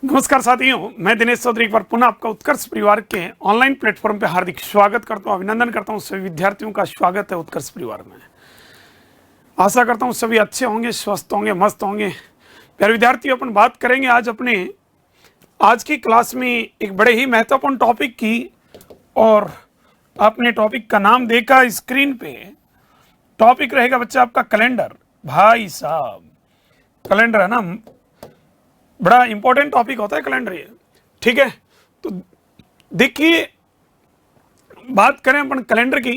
नमस्कार साथियों, मैं दिनेश चौधरी एक बार पुनः आपका उत्कर्ष परिवार के ऑनलाइन प्लेटफॉर्म पे हार्दिक स्वागत करता हूं, अभिनंदन करता हूं। सभी विद्यार्थियों का स्वागत है उत्कर्ष परिवार में। आशा करता हूं सभी अच्छे होंगे, स्वस्थ होंगे, मस्त होंगे। प्यारे विद्यार्थियों, अपन बात करेंगे आज की क्लास में एक बड़े ही महत्वपूर्ण टॉपिक की, और आपने टॉपिक का नाम देखा स्क्रीन पे। टॉपिक रहेगा बच्चा आपका कैलेंडर। भाई साहब, कैलेंडर है ना, बड़ा इंपॉर्टेंट टॉपिक होता है कैलेंडर ये। ठीक है, तो देखिए बात करें अपन कैलेंडर की।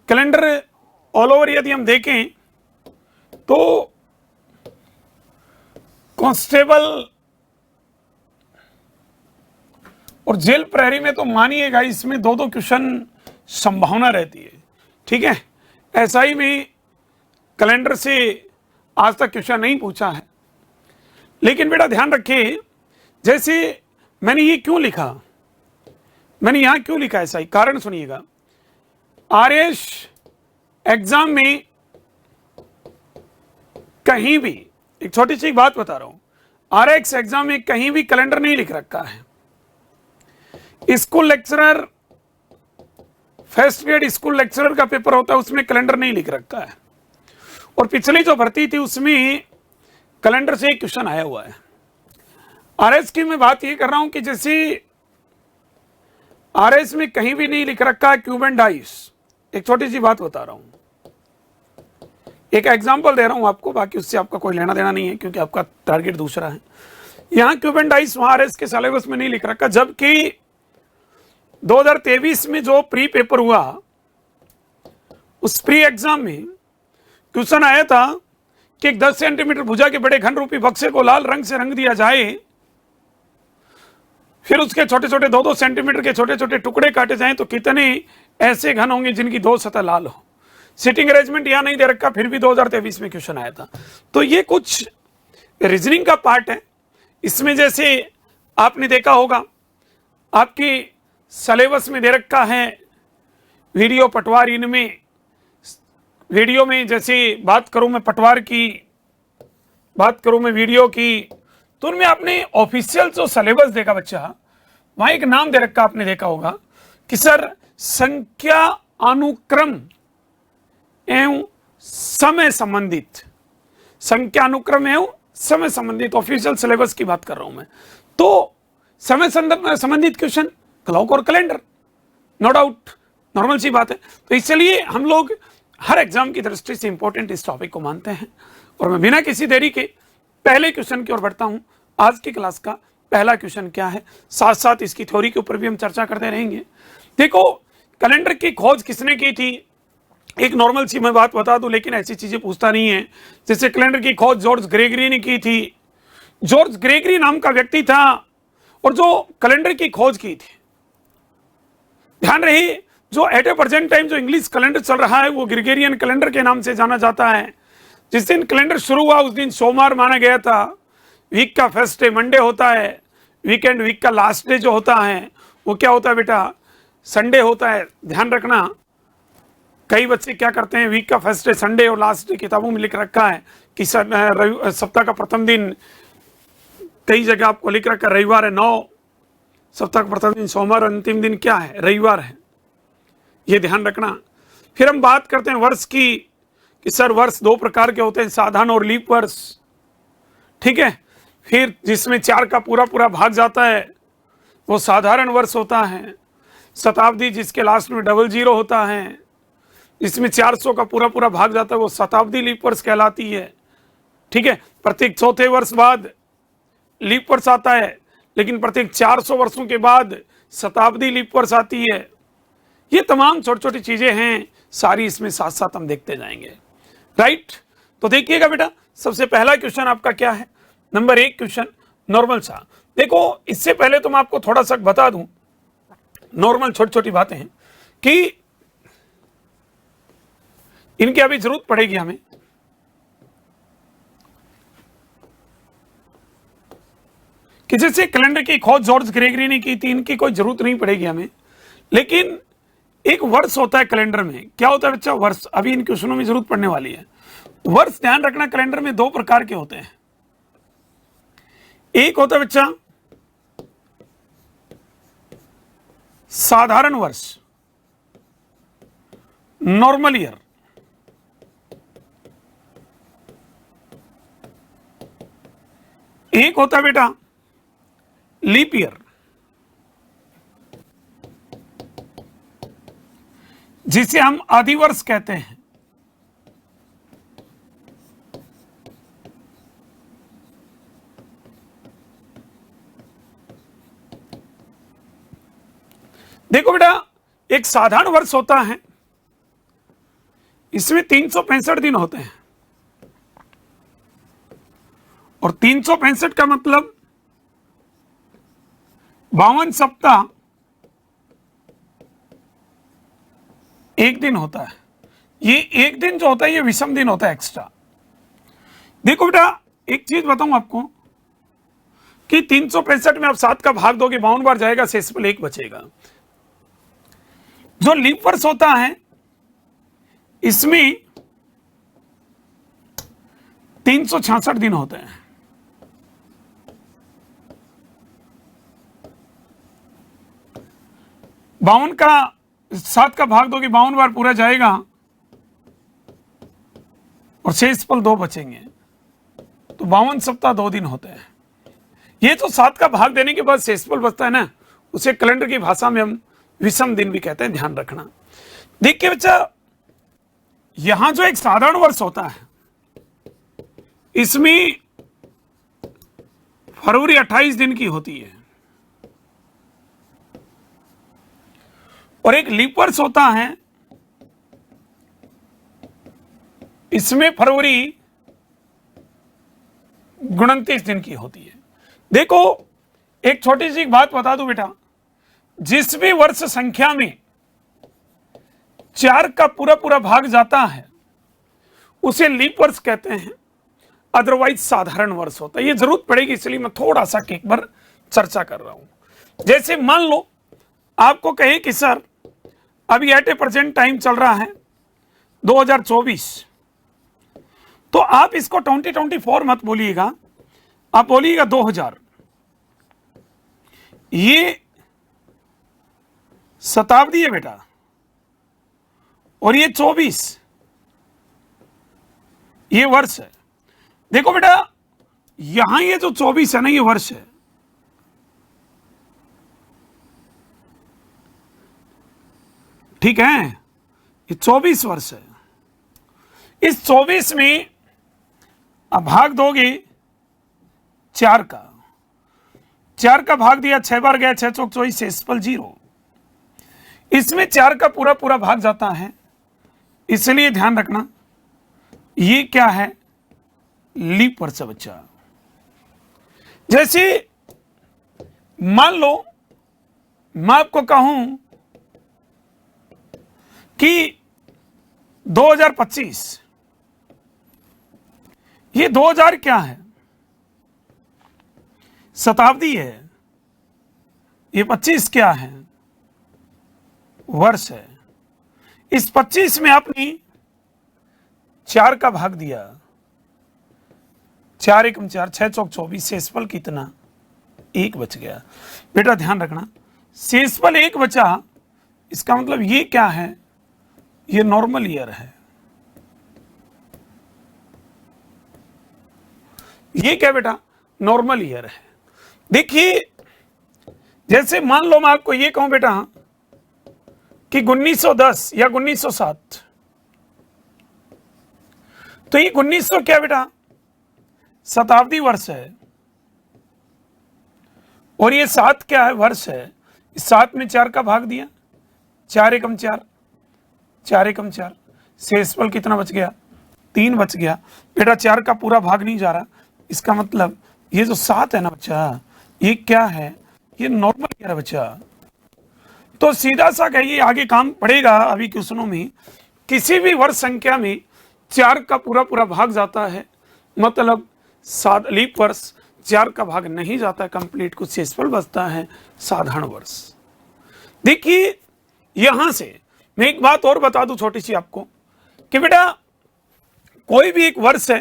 कैलेंडर ऑल ओवर यदि हम देखें तो कांस्टेबल और जेल प्रहरी में तो मानिएगा इसमें दो क्वेश्चन संभावना रहती है। ठीक है, एसआई में कैलेंडर से आज तक क्वेश्चन नहीं पूछा है, लेकिन बेटा ध्यान रखिए, जैसे मैंने ये क्यों लिखा, मैंने यहां क्यों लिखा ऐसा ही कारण सुनिएगा। आरएस एग्जाम में कहीं भी, एक छोटी सी बात बता रहा हूं, आरएस एग्जाम में कहीं भी कैलेंडर नहीं लिख रखा है। School lecturer, first grade school lecturer का पेपर होता है, उसमें कैलेंडर नहीं लिख रखा है। और पिछली जो भर्ती थी उसमें कैलेंडर से एक क्वेश्चन आया हुआ है। आरएस की मैं बात ये कर रहा हूं कि जैसे आरएस में कहीं भी नहीं लिख रखा है क्यूब एंड डाइस। एक छोटी सी बात बता रहा हूं, एक एग्जांपल दे रहा हूं आपको, बाकी उससे आपका कोई लेना देना नहीं है क्योंकि आपका टारगेट दूसरा है। यहां क्यूब एंड डाइस वहां आरएस के सिलेबस में नहीं लिख रखा, जबकि 2023 में जो प्री पेपर हुआ उस प्री एग्जाम में क्वेश्चन आया था कि एक 10 सेंटीमीटर भुजा के बड़े घन रूपी बक्से को लाल रंग से रंग दिया जाए, फिर उसके छोटे छोटे 2-2 सेंटीमीटर के छोटे छोटे टुकड़े काटे जाएं तो कितने ऐसे घन होंगे जिनकी 2 सतह लाल हो। सिटिंग अरेंजमेंट यहां नहीं दे रखा, फिर भी 2023 में क्वेश्चन आया था। तो ये कुछ रीजनिंग का पार्ट है। इसमें जैसे आपने देखा होगा आपकी सिलेबस में दे रखा है वीडियो पटवार, इनमें वीडियो में जैसे बात करूं मैं पटवार की, बात करूं मैं वीडियो की, तो उनमें आपने ऑफिशियल जो सिलेबस देखा बच्चा, वहां एक नाम दे रखा आपने देखा होगा कि सर संख्या अनुक्रम एवं समय संबंधित, संख्या अनुक्रम एवं समय संबंधित ऑफिशियल सिलेबस की बात कर रहा हूं मैं। तो समय संबंधित क्वेश्चन क्लॉक और कैलेंडर, नो डाउट नॉर्मल सी बात है। तो इसलिए हम लोग हर एग्जाम की दृष्टि से इंपॉर्टेंट इस टॉपिक को मानते हैं, और मैं बिना किसी देरी के पहले क्वेश्चन की ओर बढ़ता हूं। आज की क्लास का पहला क्वेश्चन क्या है, साथ साथ इसकी थ्योरी के ऊपर भी हम चर्चा करते रहेंगे। देखो, कैलेंडर की खोज किसने की थी, एक नॉर्मल सी मैं बात बता दूं, लेकिन ऐसी चीजें पूछता नहीं है। जैसे कैलेंडर की खोज जॉर्ज ग्रेगरी ने की थी। जॉर्ज ग्रेगरी नाम का व्यक्ति था और जो कैलेंडर की खोज की थी, ध्यान रहे, जो एट ए प्रेजेंट टाइम जो इंग्लिश कैलेंडर चल रहा है वो ग्रेगोरियन कैलेंडर के नाम से जाना जाता है। जिस दिन कैलेंडर शुरू हुआ उस दिन सोमवार माना गया था। वीक का फर्स्ट डे मंडे होता है, वीकेंड वीक का लास्ट डे जो होता है वो क्या होता है बेटा, संडे होता है। ध्यान रखना, कई बच्चे क्या करते हैं, वीक का फर्स्ट डे संडे और लास्ट डे किताबों में लिख रखा है कि सप्ताह का प्रथम दिन, कई जगह आपको लिख रखा है रविवार है 9, सप्ताह का प्रथम दिन सोमवार, अंतिम दिन क्या है, रविवार है। ये ध्यान रखना। फिर हम बात करते हैं वर्ष की कि सर वर्ष 2 प्रकार के होते हैं, साधारण और लीप वर्ष। ठीक है, फिर जिसमें 4 का पूरा पूरा भाग जाता है वो साधारण वर्ष होता है। शताब्दी जिसके लास्ट में 00 होता है, जिसमें 400 का पूरा पूरा भाग जाता है वो शताब्दी लीप वर्ष कहलाती है। ठीक है, प्रत्येक चौथे वर्ष बाद लीप वर्ष आता है, लेकिन प्रत्येक 400 वर्षों के बाद शताब्दी लीप वर्ष आती है। ये तमाम छोटी छोटी चीजें हैं, सारी इसमें साथ साथ हम देखते जाएंगे। राइट, तो देखिएगा बेटा, सबसे पहला क्वेश्चन आपका क्या है, नंबर 1 क्वेश्चन नॉर्मल सा। देखो, इससे पहले तो मैं आपको थोड़ा सा बता दूं, नॉर्मल छोटी छोटी बातें हैं कि इनकी अभी जरूरत पड़ेगी हमें। कि जैसे कैलेंडर की खोज जॉर्ज ग्रेगरी ने की थी, इनकी कोई जरूरत नहीं पड़ेगी हमें, लेकिन एक वर्ष होता है कैलेंडर में। क्या होता है बच्चा, वर्ष। अभी इन क्वेश्चनों में जरूरत पड़ने वाली है। वर्ष ध्यान रखना, कैलेंडर में 2 प्रकार के होते हैं। एक होता है बच्चा साधारण वर्ष, नॉर्मल ईयर, एक होता है बेटा लीप ईयर, जिसे हम अधिवर्ष कहते हैं। देखो बेटा, एक साधारण वर्ष होता है, इसमें 365 दिन होते हैं, और 365 का मतलब 52 सप्ताह एक दिन होता है। ये एक दिन जो होता है ये विषम दिन होता है एक्स्ट्रा। देखो बेटा, एक चीज बताऊं आपको कि 365 में आप 7 का भाग दोगे 52 बार जाएगा, शेषफल 1 बचेगा। जो लीप वर्ष होता है इसमें 366 दिन होते हैं। बावन का 7 का भाग दोगे 52 बार पूरा जाएगा, और शेषफल 2 बचेंगे, तो 52 सप्ताह 2 दिन होते हैं। ये तो 7 का भाग देने के बाद शेषफल बचता है ना, उसे कैलेंडर की भाषा में हम विषम दिन भी कहते हैं, ध्यान रखना। देखिए बच्चा, यहां जो एक साधारण वर्ष होता है इसमें फरवरी 28 दिन की होती है, और एक लीप वर्ष होता है इसमें फरवरी 29 दिन की होती है। देखो, एक छोटी सी बात बता दूं बेटा, जिस भी वर्ष संख्या में 4 का पूरा पूरा भाग जाता है उसे लीप वर्ष कहते हैं, अदरवाइज साधारण वर्ष होता है। ये जरूरत पड़ेगी इसलिए मैं थोड़ा सा एक बार चर्चा कर रहा हूं। जैसे मान लो आपको कहे कि सर अभी एट ए प्रेजेंट टाइम चल रहा है 2024, तो आप इसको 2024 मत बोलिएगा, आप बोलिएगा 2000। ये शताब्दी है बेटा, और ये 24 ये वर्ष है। देखो बेटा, यहां ये जो 24 है ना, ये वर्ष है, ठीक है, ये 24 वर्ष है। इस 24 में अब भाग दोगे 4 का, 4 का भाग दिया 6 बार गया, 6 चौक 24, शेषफल 0। इसमें 4 का पूरा पूरा भाग जाता है, इसलिए ध्यान रखना ये क्या है, लीप वर्ष बच्चा। जैसे मान लो मैं आपको कहूं कि 2025, ये 2000 क्या है, शताब्दी है, ये 25 क्या है, वर्ष है। इस 25 में आपने 4 का भाग दिया, 4 एकम 4, 6 चौक 24, शेषफल कितना, 1 बच गया। बेटा ध्यान रखना, शेषफल 1 बचा, इसका मतलब ये क्या है, ये नॉर्मल ईयर है। ये क्या बेटा, नॉर्मल ईयर है। देखिए, जैसे मान लो मैं आपको ये कहूं बेटा कि 1910 या 1907, तो ये 1900 क्या बेटा, शताब्दी वर्ष है, और ये 7 क्या है, वर्ष है। 7 में 4 का भाग दिया, 4 एकम 4, 4 एकम 4, शेषफल कितना बच गया, 3 बच गया। बेटा 4 का पूरा भाग नहीं जा रहा, इसका मतलब ये जो 7 है ना बच्चा, ये क्या है, ये नॉर्मल ईयर है बच्चा। तो सीधा सा कहिए, आगे काम पड़ेगा अभी क्वेश्चनों में, किसी भी वर्ष संख्या में 4 का पूरा पूरा भाग जाता है, मतलब लीप वर्ष 4 का भाग नहीं जाता है कंप्लीट, कुछ शेषफल बचता है, साधारण वर्ष। देखिए, यहां से मैं एक बात और बता दूं छोटी सी आपको कि बेटा कोई भी एक वर्ष है,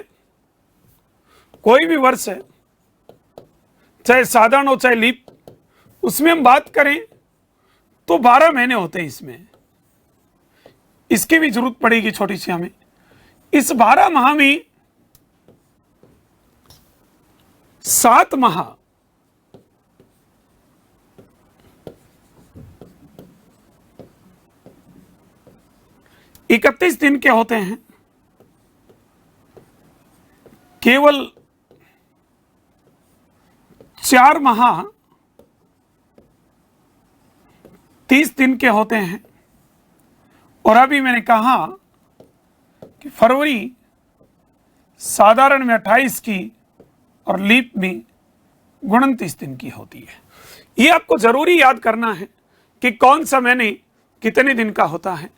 कोई भी वर्ष है, चाहे साधारण हो चाहे लीप, उसमें हम बात करें तो 12 महीने होते हैं इसमें, इसकी भी जरूरत पड़ेगी छोटी सी हमें। इस 12 माह में 7 माह 31 दिन के होते हैं, केवल 4 माह 30 दिन के होते हैं। और अभी मैंने कहा कि फरवरी साधारण में 28 की और लीप में 29 दिन की होती है। ये आपको जरूरी याद करना है कि कौन सा महीने कितने दिन का होता है।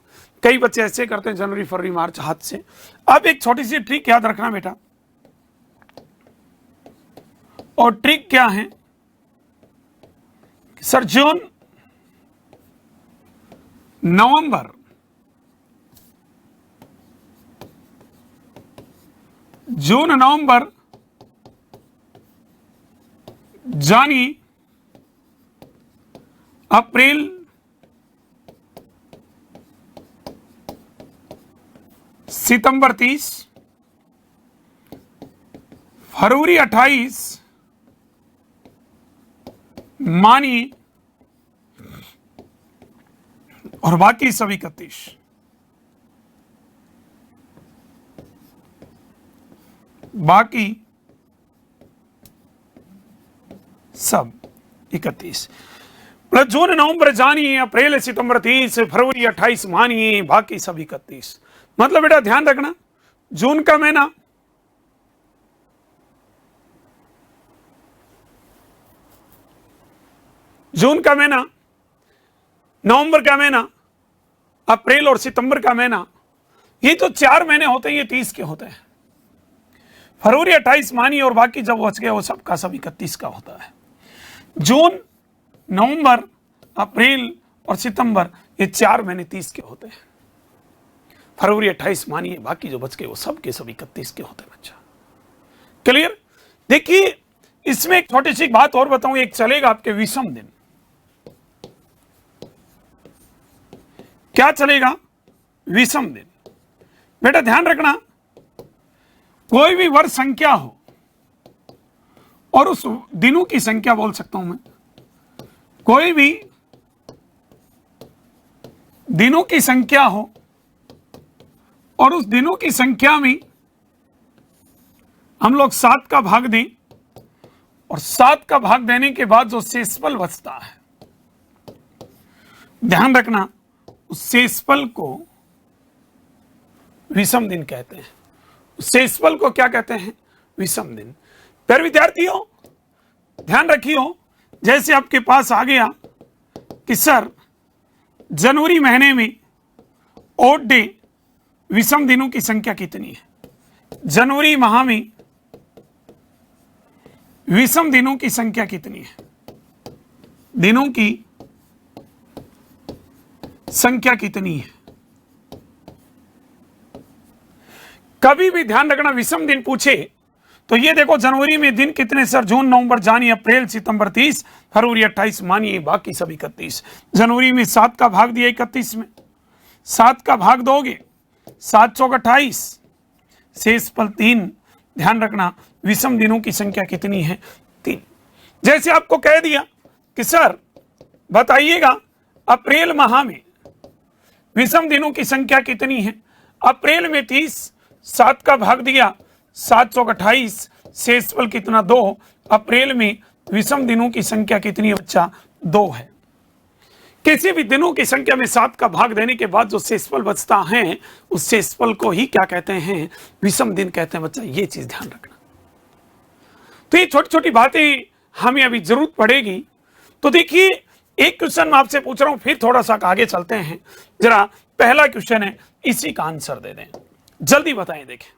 कई बच्चे ऐसे करते हैं जनवरी फरवरी मार्च हाथ से। अब एक छोटी सी ट्रिक याद रखना बेटा, और ट्रिक क्या है, सर जून नवंबर जानी अप्रैल सितंबर 30, फरवरी 28 मानी, और बाकी सब 31। बाकी सब 31। मतलब जून नवंबर जानिए, अप्रैल सितंबर 30, फरवरी 28 मानिए, बाकी सब 31। मतलब बेटा ध्यान रखना, जून का महीना नवंबर का महीना, अप्रैल और सितंबर का महीना, ये तो 4 महीने होते हैं, ये 30 के होते हैं। फरवरी 28 मानिए और बाकी जब बच गए वो सब का सब 31 का होता है। जून नवंबर अप्रैल और सितंबर ये 4 महीने 30 के होते हैं। फरवरी 28 मानिए, बाकी जो बच गए वो सब के सब 31 के होते हैं बच्चा। क्लियर? देखिए इसमें एक छोटी सी बात और बताऊं, एक चलेगा आपके विषम दिन। क्या चलेगा? विषम दिन। बेटा ध्यान रखना, कोई भी वर्ष संख्या हो और उस दिनों की संख्या बोल सकता हूं मैं, कोई भी दिनों की संख्या हो और उस दिनों की संख्या में हम लोग 7 का भाग दें, और 7 का भाग देने के बाद जो शेषफल बचता है, ध्यान रखना उस शेषफल को विषम दिन कहते हैं। उस शेषफल को क्या कहते हैं? विषम दिन। फिर विद्यार्थियों ध्यान रखियो, जैसे आपके पास आ गया कि सर जनवरी महीने में ओड डे विषम दिनों की संख्या कितनी है, जनवरी माह में विषम दिनों की संख्या कितनी है, दिनों की संख्या कितनी है। कभी भी ध्यान रखना विषम दिन पूछे तो ये देखो, जनवरी में दिन कितने सर? जून नवंबर जानिए, अप्रैल सितंबर 30, फरवरी 28 मानिए, बाकी सब 31। जनवरी में 7 का भाग दिया 31 में, 7 का भाग दोगे 7 चौक 28, शेषफल 3। ध्यान रखना विषम दिनों की संख्या कितनी है? 3। जैसे आपको कह दिया कि सर बताइएगा अप्रैल माह में विषम दिनों की संख्या कितनी है? अप्रैल में 30, 7 का भाग दिया 7 चौक 28, शेषफल कितना? 2। अप्रैल में विषम दिनों की संख्या कितनी है बच्चा? 2 है। किसी भी दिनों की संख्या में 7 का भाग देने के बाद जो शेषफल बचता है, उस शेषफल को ही क्या कहते हैं? विषम दिन कहते हैं बच्चा। ये चीज ध्यान रखना। तो ये छोटी छोटी बातें हमें अभी जरूरत पड़ेगी। तो देखिए एक क्वेश्चन मैं आपसे पूछ रहा हूं, फिर थोड़ा सा आगे चलते हैं। जरा पहला क्वेश्चन है, इसी का आंसर दे दें, जल्दी बताएं। देखें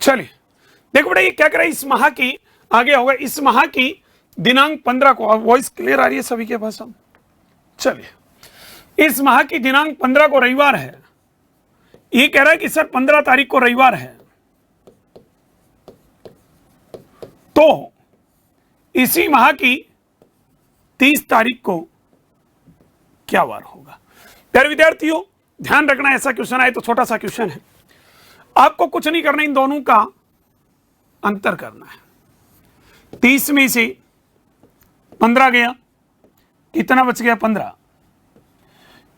चलिए देखो बेटा, ये क्या कर रहा है, इस माह की आगे होगा, इस माह की दिनांक 15 को, वॉइस क्लियर आ रही है सभी के पास? हम चलिए, इस माह की दिनांक 15 को रविवार है। ये कह रहा है कि सर 15 तारीख को रविवार है, तो इसी माह की 30 तारीख को क्या वार होगा? प्यारे विद्यार्थियों ध्यान रखना, ऐसा क्वेश्चन आए तो छोटा सा क्वेश्चन है, आपको कुछ नहीं करना, इन दोनों का अंतर करना है। 30 में से 15 गया, कितना बच गया? 15।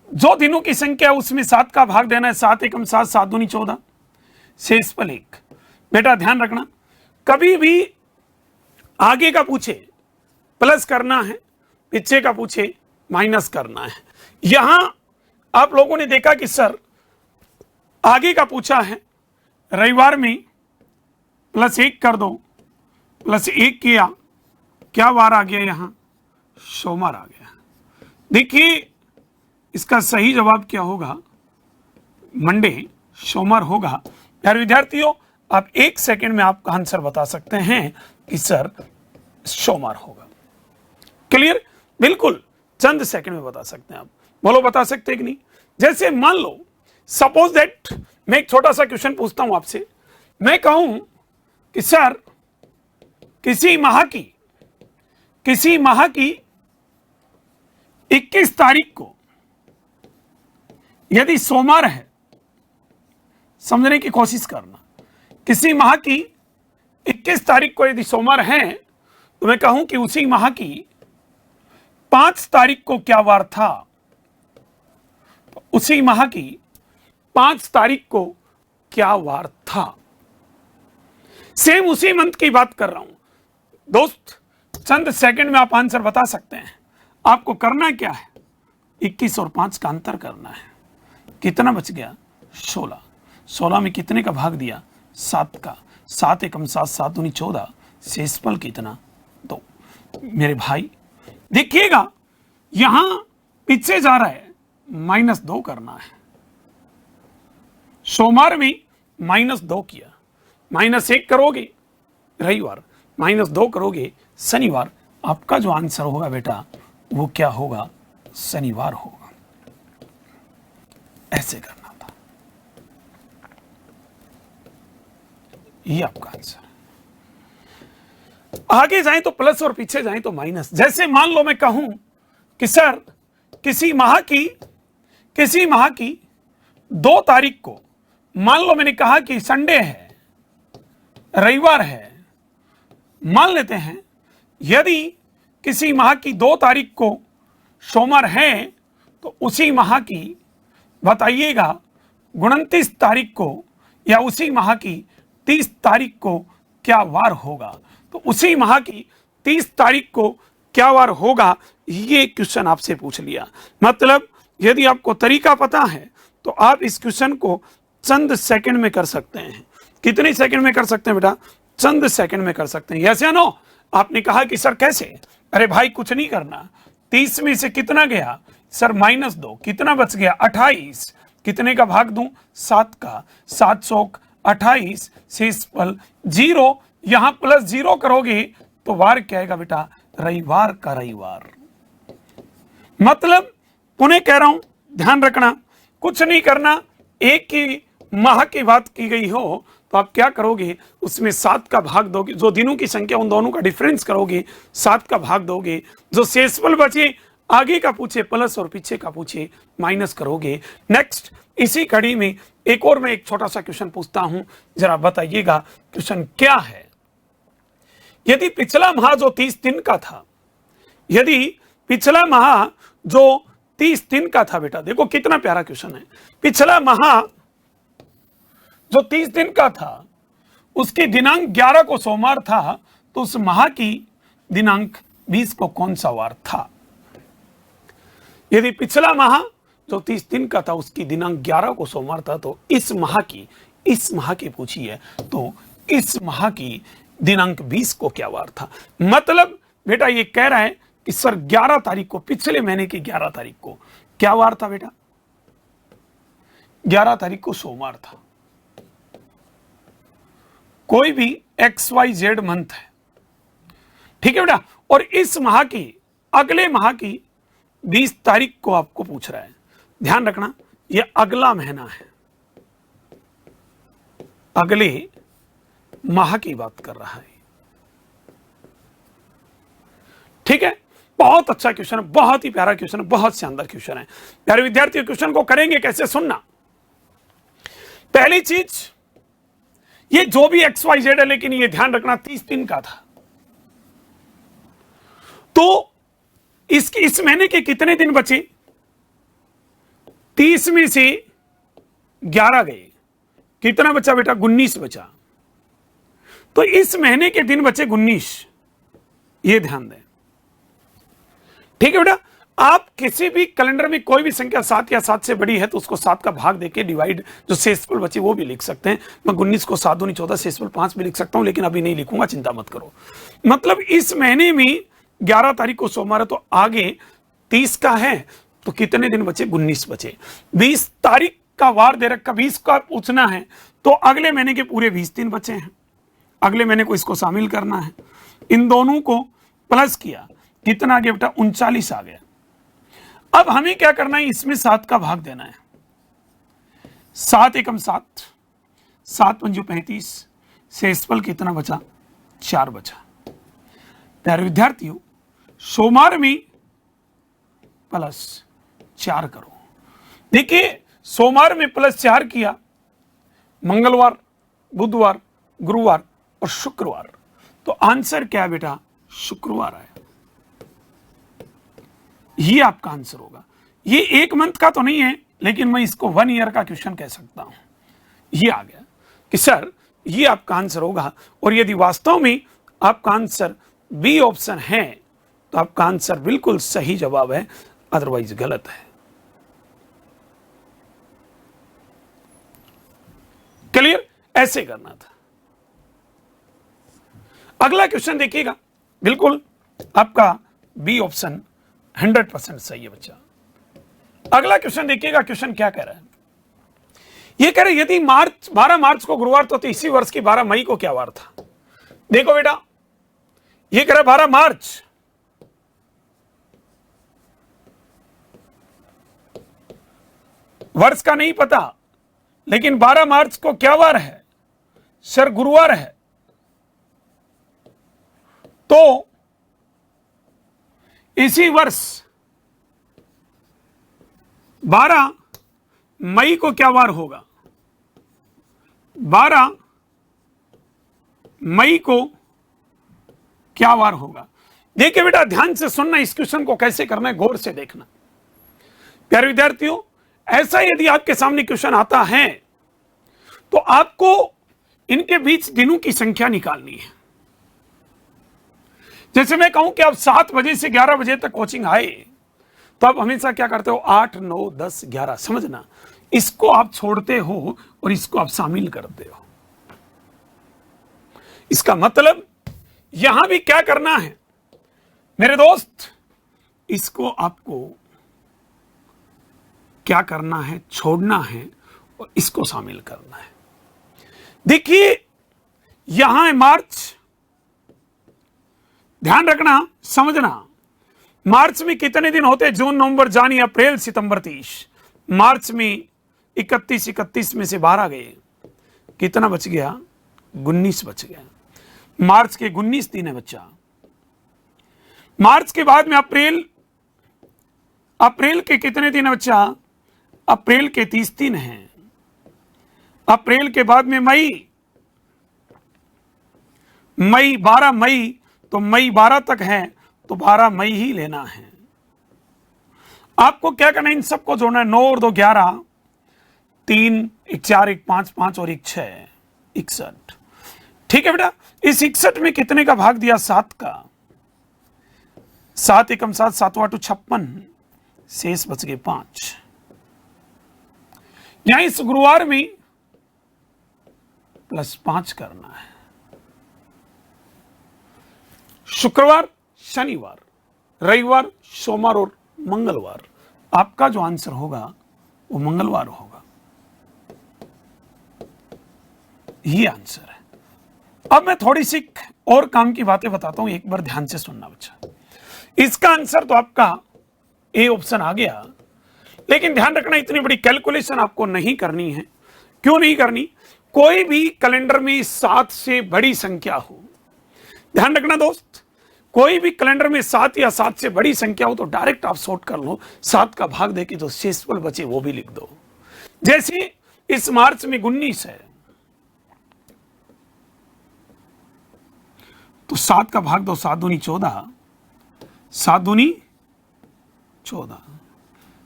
जो दिनों की संख्या उसमें 7 का भाग देना है, 7 एकम 7, 7 दूनी 14, शेषफल 1। बेटा ध्यान रखना, कभी भी आगे का पूछे प्लस करना है, पीछे का पूछे माइनस करना है। यहां आप लोगों ने देखा कि सर आगे का पूछा है, रविवार में +1 कर दो, +1 किया, क्या वार आ गया? यहां सोमवार आ गया। देखिए इसका सही जवाब क्या होगा? मंडे, सोमवार होगा। प्यारे विद्यार्थियों आप 1 सेकंड में आपका आंसर बता सकते हैं कि सर सोमवार होगा। क्लियर? बिल्कुल चंद सेकंड में बता सकते हैं आप। बोलो बता सकते हैं कि नहीं? जैसे मान लो सपोज दैट मैं एक छोटा सा क्वेश्चन पूछता हूं आपसे, मैं कहूं कि सर किसी माह की 21 तारीख को यदि सोमवार है, समझने की कोशिश करना, किसी माह की 21 तारीख को यदि सोमवार है, तो मैं कहूं कि उसी माह की 5 तारीख को क्या वार था? उसी माह की 5 तारीख को क्या वार था? सेम उसी मंथ की बात कर रहा हूं दोस्त, चंद सेकंड में आप आंसर बता सकते हैं। आपको करना क्या है? 21 और 5 का अंतर करना है। कितना बच गया? 16। 16 में कितने का भाग दिया? 7 का। 7 एकम 7, 7 दूनी 14, शेषफल कितना? 2। मेरे भाई देखिएगा यहां पीछे जा रहा है, -2 करना है। सोमवार में -2 किया, -1 करोगे रविवार, -2 करोगे शनिवार, आपका जो आंसर होगा बेटा वो क्या होगा? शनिवार होगा। ऐसे करना था, ये आपका आंसर है। आगे जाएं तो प्लस और पीछे जाएं तो माइनस। जैसे मान लो मैं कहूं कि सर किसी माह की 2 तारीख को, मान लो मैंने कहा कि संडे है, रविवार है, मान लेते हैं यदि किसी माह की 2 तारीख को सोमवार है, तो उसी माह की बताइएगा 29 तारीख को या उसी माह की 30 तारीख को क्या वार होगा? तो उसी माह की 30 तारीख को क्या वार होगा, ये क्वेश्चन आपसे पूछ लिया। मतलब यदि आपको तरीका पता है तो आप इस क्वेश्चन को चंद सेकंड में कर सकते हैं। कितने सेकंड में कर सकते हैं बेटा? चंद सेकंड में कर सकते हैं। यस या नो? आपने कहा कि सर कैसे? अरे भाई कुछ नहीं करना, 30 में से कितना गया सर? -2। कितना बच गया? 28। कितने का भाग दूं? 7 का। 728, शेषफल 0। यहां +0 करोगे तो वार क्या आएगा बेटा? रविवार का रविवार। मतलब पुनः कह रहा हूं ध्यान रखना, कुछ नहीं करना, एक ही माह की बात की गई हो तो आप क्या करोगे? उसमें 7 का भाग दोगे, जो दिनों की संख्या उन दोनों का डिफरेंस करोगे, 7 का भाग दोगे, जो शेषफल बचे आगे का पूछे प्लस और पीछे का पूछे माइनस करोगे। नेक्स्ट इसी कड़ी में एक और मैं एक छोटा सा क्वेश्चन पूछता हूं, जरा बताइएगा क्वेश्चन क्या है। यदि पिछला माह जो 30 दिन का था, यदि पिछला माह जो 30 दिन का था, बेटा देखो कितना प्यारा क्वेश्चन है। पिछला माह जो 30 दिन का था उसकी दिनांक 11 को सोमवार था, तो उस माह की दिनांक 20 को कौन सा वार था? यदि पिछला माह जो 30 दिन का था उसकी दिनांक 11 को सोमवार था, तो इस माह की पूछी है, तो इस माह की दिनांक 20 को क्या वार था? मतलब बेटा ये कह रहा है कि सर 11 तारीख को, पिछले महीने की 11 तारीख को क्या वार था बेटा? 11 तारीख को सोमवार था। कोई भी XYZ मंथ है, ठीक है बेटा, और इस माह की अगले माह की 20 तारीख को आपको पूछ रहा है। ध्यान रखना यह अगला महीना है, अगले माह की बात कर रहा है, ठीक है। बहुत अच्छा क्वेश्चन है, बहुत ही प्यारा क्वेश्चन है, बहुत शानदार क्वेश्चन है। प्यारे विद्यार्थियों, क्वेश्चन को करेंगे कैसे, सुनना। पहली चीज, ये जो भी XYZ है, लेकिन ये ध्यान रखना 30 दिन का था, तो इस महीने के कितने दिन बचे? 30 में से 11 गए, कितना बचा बेटा? 19 बचा। तो इस महीने के दिन बचे 19, ये ध्यान दें, ठीक है बेटा। आप किसी भी कैलेंडर में कोई भी संख्या 7 या 7 से बड़ी है तो उसको 7 का भाग देके डिवाइड, जो शेषफल बचे वो भी लिख सकते हैं। मैं 19 को 7 दूनी 14, शेषफल 5 भी लिख सकता हूं, लेकिन अभी नहीं लिखूंगा, चिंता मत करो। मतलब इस महीने में 11 तारीख को सोमवार है, तो आगे 30 का है, तो कितने दिन बचे? 19 बचे। 20 तारीख का वार दे रखा, 20 का पूछना है, तो अगले महीने के पूरे 20 दिन बचे हैं, अगले महीने को इसको शामिल करना है। इन दोनों को प्लस किया, कितना आ गया बेटा? 39 आ गया। अब हमें क्या करना है? इसमें 7 का भाग देना है। 7 एकम 7, 7 पंजो 35, शेषफल कितना बचा? 4 बचा। प्यारे विद्यार्थियों, सोमवार में +4 करो। देखिए, सोमवार में +4 किया, मंगलवार, बुधवार, गुरुवार और शुक्रवार, तो आंसर क्या है बेटा? शुक्रवार आया। ये आपका आंसर होगा। ये एक मंथ का तो नहीं है, लेकिन मैं इसको 1 ईयर का क्वेश्चन कह सकता हूं। ये आ गया कि सर ये आपका आंसर होगा, और यदि वास्तव में आपका आंसर बी ऑप्शन है तो आपका आंसर बिल्कुल सही जवाब है, अदरवाइज गलत है। क्लियर? ऐसे करना था। अगला क्वेश्चन देखिएगा, बिल्कुल आपका बी ऑप्शन 100% सही है बच्चा। अगला क्वेश्चन देखिएगा, क्वेश्चन क्या कह रहा है? ये कह रहे यदि 12 मार्च को गुरुवार तो इसी वर्ष की 12 मई को क्या वार था? देखो बेटा, ये कह रहा है 12 मार्च, वर्ष का नहीं पता, लेकिन 12 मार्च को क्या वार है? सर गुरुवार है। तो इसी वर्ष 12 मई को क्या वार होगा? 12 मई को क्या वार होगा? देखिए बेटा, ध्यान से सुनना, इस क्वेश्चन को कैसे करना है गौर से देखना। प्यारे विद्यार्थियों, ऐसा यदि आपके सामने क्वेश्चन आता है तो आपको इनके बीच दिनों की संख्या निकालनी है। जैसे मैं कहूं कि आप 7 बजे से 11 बजे तक कोचिंग आए, तो आप हमेशा क्या करते हो? 8, 9, 10, 11, समझना, इसको आप छोड़ते हो और इसको आप शामिल करते हो। इसका मतलब यहां भी क्या करना है मेरे दोस्त? इसको आपको क्या करना है? छोड़ना है और इसको शामिल करना है। देखिए, यहां है मार्च, ध्यान रखना, समझना, मार्च में कितने दिन होते हैं? जून, नवंबर, जनवरी, अप्रैल, सितंबर, 30। मार्च में 31 में से 12 गए, कितना बच गया? 19 बच गया। मार्च के 19 दिन है बच्चा। मार्च के बाद में अप्रैल, अप्रैल के कितने दिन है बच्चा? अप्रैल के 30 दिन हैं। अप्रैल के बाद में मई, मई 12 मई, तो मई 12 तक है, तो 12 मई ही लेना है। आपको क्या करना है? इन सबको जोड़ना है। 9 और 2 11, 3 1 4 1 5 5 और 1 6, 61। ठीक है बेटा, इस 61 में कितने का भाग दिया? 7 का। 7 एकम 7, 7 8 56, शेष बच गए 5। यहां इस गुरुवार में +5 करना है। शुक्रवार, शनिवार, रविवार, सोमवार और मंगलवार, आपका जो आंसर होगा वो मंगलवार होगा। ये आंसर है। अब मैं थोड़ी सी और काम की बातें बताता हूं, एक बार ध्यान से सुनना बच्चा। इसका आंसर तो आपका ए ऑप्शन आ गया, लेकिन ध्यान रखना इतनी बड़ी कैलकुलेशन आपको नहीं करनी है। क्यों नहीं करनी? कोई भी कैलेंडर में 7 से बड़ी संख्या हो, ध्यान रखना दोस्त, कोई भी कैलेंडर में 7 या 7 से बड़ी संख्या हो तो डायरेक्ट आप शॉर्ट कर लो, 7 का भाग देके जो शेषफल बचे वो भी लिख दो। जैसे इस मार्च में 19 है तो 7 का भाग दो, 7 दूनी 14, 7 दूनी 14,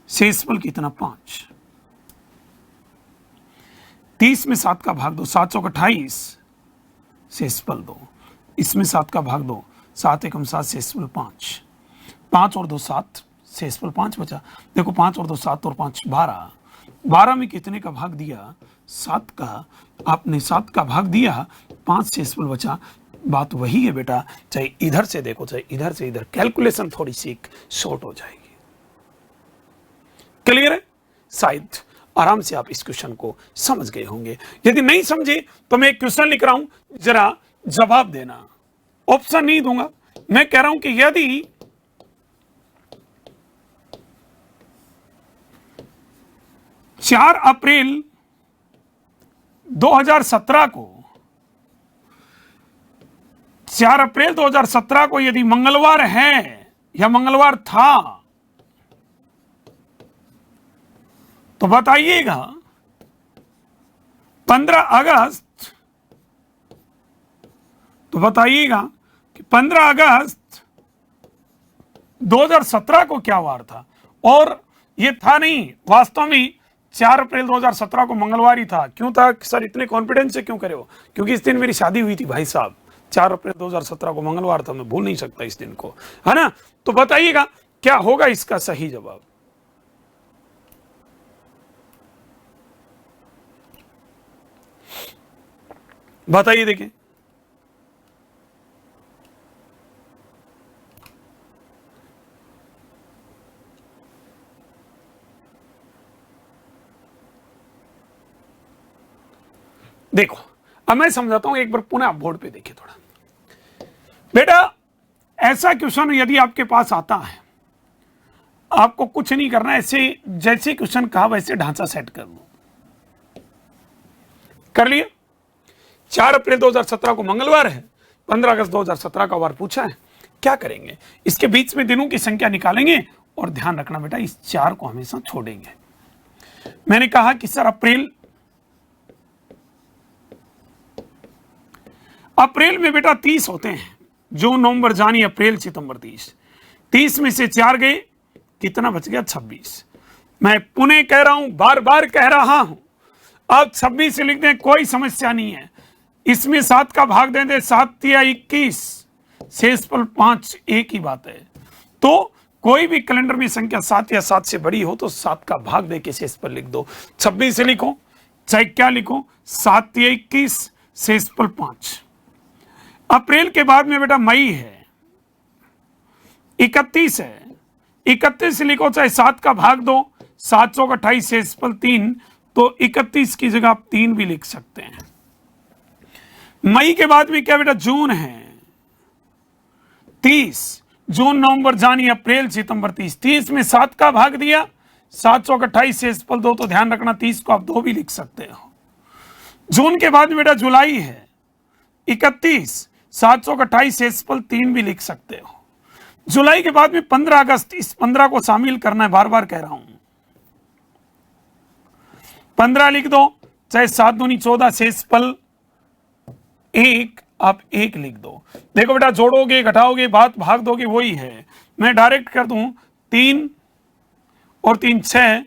शेषफल कितना 5। 30 में 7 का भाग दो, 7 चौक 28, शेषफल 2। इसमें 7 का भाग दो, 7 एकम 7, शेषफल 5। 5 और 2 7, शेषफल 5 बचा। देखो 5 और 2 7 और 5 12। 12 में कितने का भाग दिया? 7 का। आपने 7 का भाग दिया, 5 शेषफल बचा। बात वही है बेटा, चाहे इधर से देखो चाहे इधर से इधर, कैलकुलेशन थोड़ी सी शॉर्ट हो जाएगी। क्लियर है? शायद आराम से आप इस क्वेश्चन को समझ गए होंगे। यदि नहीं समझे तो मैं एक क्वेश्चन लिख रहा हूं, जरा जवाब देना। ऑप्शन नहीं दूंगा, मैं कह रहा हूं कि यदि 4 अप्रैल 2017 को 4 अप्रैल 2017 को यदि मंगलवार है या मंगलवार था तो बताइएगा 15 अगस्त, तो बताइएगा कि 15 अगस्त 2017 को क्या वार था। और ये था नहीं, वास्तव में 4 अप्रैल 2017 को मंगलवार ही था। क्यों था सर, इतने कॉन्फिडेंस से क्यों करे हो? क्योंकि इस दिन मेरी शादी हुई थी भाई साहब। 4 अप्रैल 2017 को मंगलवार था, मैं भूल नहीं सकता इस दिन को, है ना। तो बताइएगा क्या होगा इसका सही जवाब। बताइए, देखिए देखो, अब मैं समझाता हूं, एक बार पुनः आप बोर्ड पे देखिए थोड़ा। बेटा ऐसा क्वेश्चन यदि आपके पास आता है, आपको कुछ नहीं करना, ऐसे जैसे क्वेश्चन कहा वैसे ढांचा सेट कर लो। कर लिया? 4 अप्रैल 2017 को मंगलवार है, 15 अगस्त 2017 का वार पूछा है। क्या करेंगे? इसके बीच में दिनों की संख्या निकालेंगे और ध्यान रखना बेटा इस 4 को हमेशा छोड़ेंगे। मैंने कहा कि सर अप्रैल में बेटा 30 होते हैं, जून नवंबर जानी अप्रैल सितंबर 30। 30 में से 4 गए, कितना बच गया? 26। मैं पुनः कह रहा हूं, बार बार कह रहा हूं, अब 26 से लिख दें, कोई समस्या नहीं है। इसमें 7 का भाग दे दे, 7 या 21, शेषफल 5, एक ही बात है। तो कोई भी कैलेंडर में संख्या 7 या 7 से बड़ी हो तो 7 का भाग दे के शेषफल लिख दो। 26 से लिखो चाहे क्या लिखो, 7 या 21, शेषफल 5। अप्रैल के बाद में बेटा मई है, 31 है, 31 से लिखो चाहे 7 का भाग दो, 7 चौक 28, शेषफल 3, तो 31 की जगह आप 3 भी लिख सकते हैं। मई के बाद में क्या बेटा? जून है, 30, जून नवंबर जानी अप्रैल सितंबर 30। 30 में 7 का भाग दिया, 7 चौक 28, शेषफल 2, तो ध्यान रखना 30 को आप 2 भी लिख सकते हो। जून के बाद में बेटा जुलाई है, 31, 7 चौक 28, शेषफल 3 भी लिख सकते हो। जुलाई के बाद में 15 अगस्त, इस 15 को शामिल करना है, बार बार कह रहा हूं। 15 लिख दो, चाहे 7 दूनी 14, शेषफल 1, आप 1 लिख दो। देखो बेटा जोड़ोगे घटाओगे बात भाग दोगे वही है। मैं डायरेक्ट कर दूं, 3 और 3 6,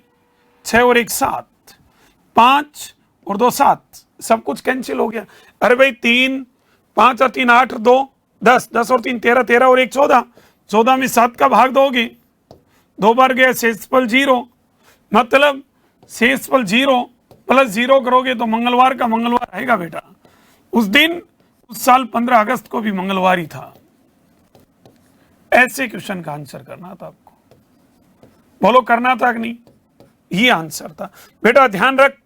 6 और 1 7, 5 और 2 7, सब कुछ कैंसिल हो गया। अरे भाई 3, 5 और 3 8, 2 10, 10 और 3 13, 13 और 1 14, 14 में 7 का भाग दोगे, 2 बार गया, शेषफल 0। मतलब शेषफल 0 प्लस 0 करोगे तो मंगलवार का मंगलवार आएगा बेटा। उस दिन उस साल 15 अगस्त को भी मंगलवार ही था। ऐसे क्वेश्चन का आंसर करना था आपको, बोलो करना था कि नहीं? ये आंसर था बेटा। ध्यान रख,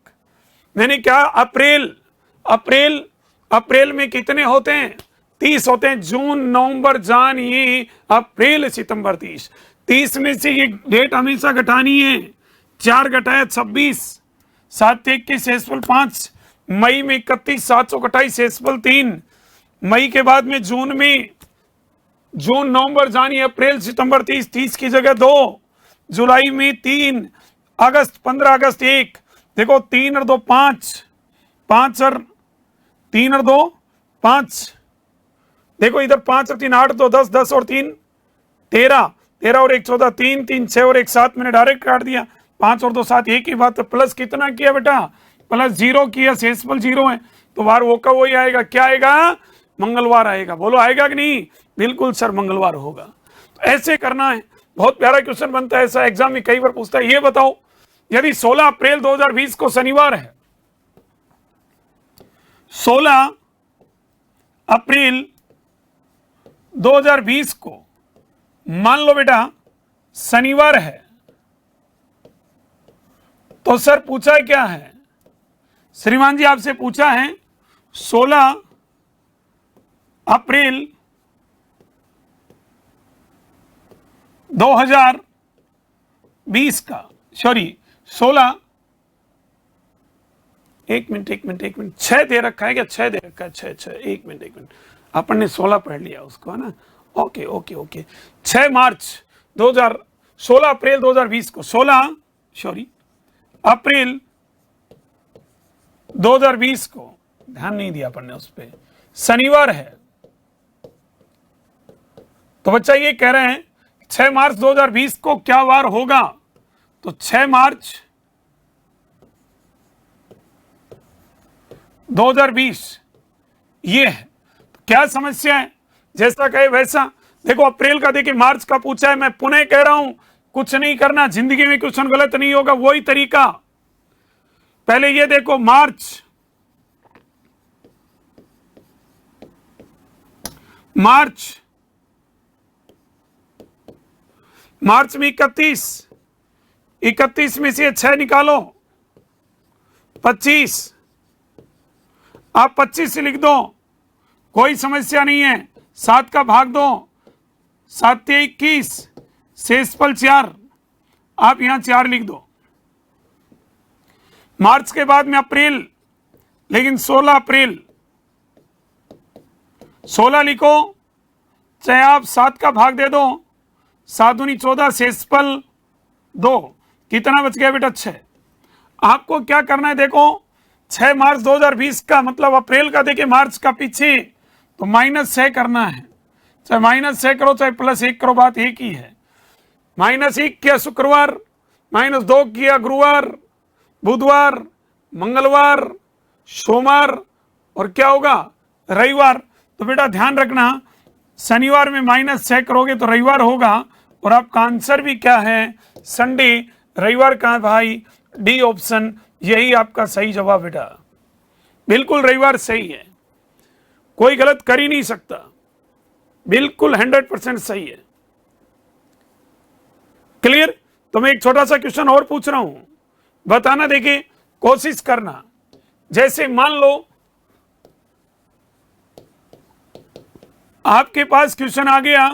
मैंने क्या अप्रैल अप्रैल में कितने होते हैं? 30 होते हैं। जून, नवंबर, जनवरी, अप्रैल, सितंबर 30। 30 में से ये डेट हमेशा घटानी है। 4 घटाया 26, 7 21 शेषफल 5, मई में 31, 728 शेषफल 3, मई के बाद में जून में जून, नवंबर, जनवरी, अप्रैल, सितंबर 30, 30 की जगह 2, जुलाई में 3, अगस्त 15 अगस्त 1, देखो 3 और 2 5, 5 और 3 और 2 5, देखो इधर 5 और 3 8, 2 10, 10 और 3 13, 13 और 1 14, 3 3 6 और 1 7, मैंने डायरेक्ट काट दिया। 5 और 2 7, एक ही बात। तो प्लस कितना किया बेटा? प्लस 0 किया, शेषफल 0 है, तो बार वो का वही आएगा। क्या आएगा? मंगलवार आएगा। बोलो आएगा कि नहीं? बिल्कुल सर, मंगलवार होगा। तो ऐसे करना है। बहुत प्यारा क्वेश्चन बनता है, ऐसा एग्जाम में कई बार पूछता है। ये बताओ, यदि 16 अप्रैल 2020 को शनिवार है, 16 अप्रैल 2020 को मान लो बेटा शनिवार है, तो सर पूछा क्या है? श्रीमान जी आपसे पूछा है 16 अप्रैल 2020 का, सॉरी 16, एक मिनट 6 दे रखा है क्या? 6 दे रखा है, 6 एक मिनट अपन ने 16 पढ़ लिया उसको, है ना? ओके 6 मार्च 16 अप्रैल 2020 को, 16 सॉरी अप्रैल 2020 को, ध्यान नहीं दिया अपन ने उस पर, शनिवार है। तो बच्चा ये कह रहे हैं 6 मार्च 2020 को क्या वार होगा? तो 6 मार्च 2020 ये है। तो क्या समस्या है? जैसा कहे वैसा। देखो अप्रैल का देखिए, मार्च का पूछा है। मैं पुनः कह रहा हूं, कुछ नहीं करना, जिंदगी में क्वेश्चन गलत नहीं होगा, वही तरीका। पहले ये देखो, मार्च में 31 में से 6 निकालो, 25, आप 25 से लिख दो, कोई समस्या नहीं है। 7 का भाग दो, 7 21, शेषफल 4, आप यहां 4 लिख दो। मार्च के बाद में अप्रैल, लेकिन 16 अप्रैल 16 लिखो, चाहे आप 7 का भाग दे दो, 7 दूनी 14, शेषफल 2, कितना बच गया बेटा? 6। आपको क्या करना है? देखो 6 मार्च 2020 का मतलब अप्रैल का देखिए, मार्च का पीछे, तो -6 करना है। चाहे -6 करो चाहे +1 करो, बात एक ही है। -1 किया शुक्रवार, -2 किया गुरुवार, बुधवार, मंगलवार, सोमवार, और क्या होगा? रविवार। तो बेटा ध्यान रखना, शनिवार में -6 करोगे तो रविवार होगा, और आपका आंसर भी क्या है? संडे। रविवार कहां भाई? डी ऑप्शन, यही आपका सही जवाब बेटा। बिल्कुल रविवार सही है, कोई गलत कर ही नहीं सकता, बिल्कुल 100% सही है। क्लियर? तो मैं एक छोटा सा क्वेश्चन और पूछ रहा हूं, बताना, देखिए कोशिश करना। जैसे मान लो आपके पास क्वेश्चन आ गया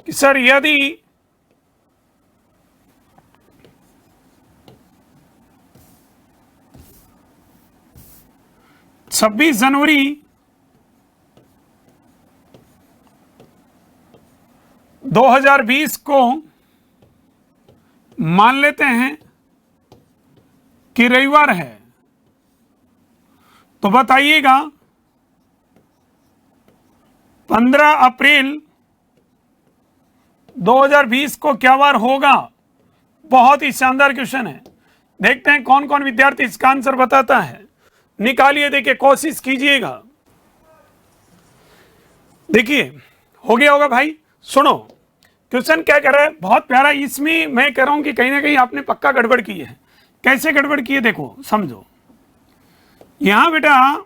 कि सर यदि 26 जनवरी 2020 को मान लेते हैं कि रविवार है, तो बताइएगा 15 अप्रैल 2020 को क्या वार होगा? बहुत ही शानदार क्वेश्चन है। देखते हैं कौन कौन विद्यार्थी इसका आंसर बताता है। निकालिए, देखिए कोशिश कीजिएगा। देखिए हो गया होगा भाई। सुनो क्वेश्चन क्या कर रहा है, बहुत प्यारा। इसमें मैं कह रहा हूं कि कहीं ना कहीं आपने पक्का गड़बड़ की है। कैसे गड़बड़ की है देखो, समझो। यहां बेटा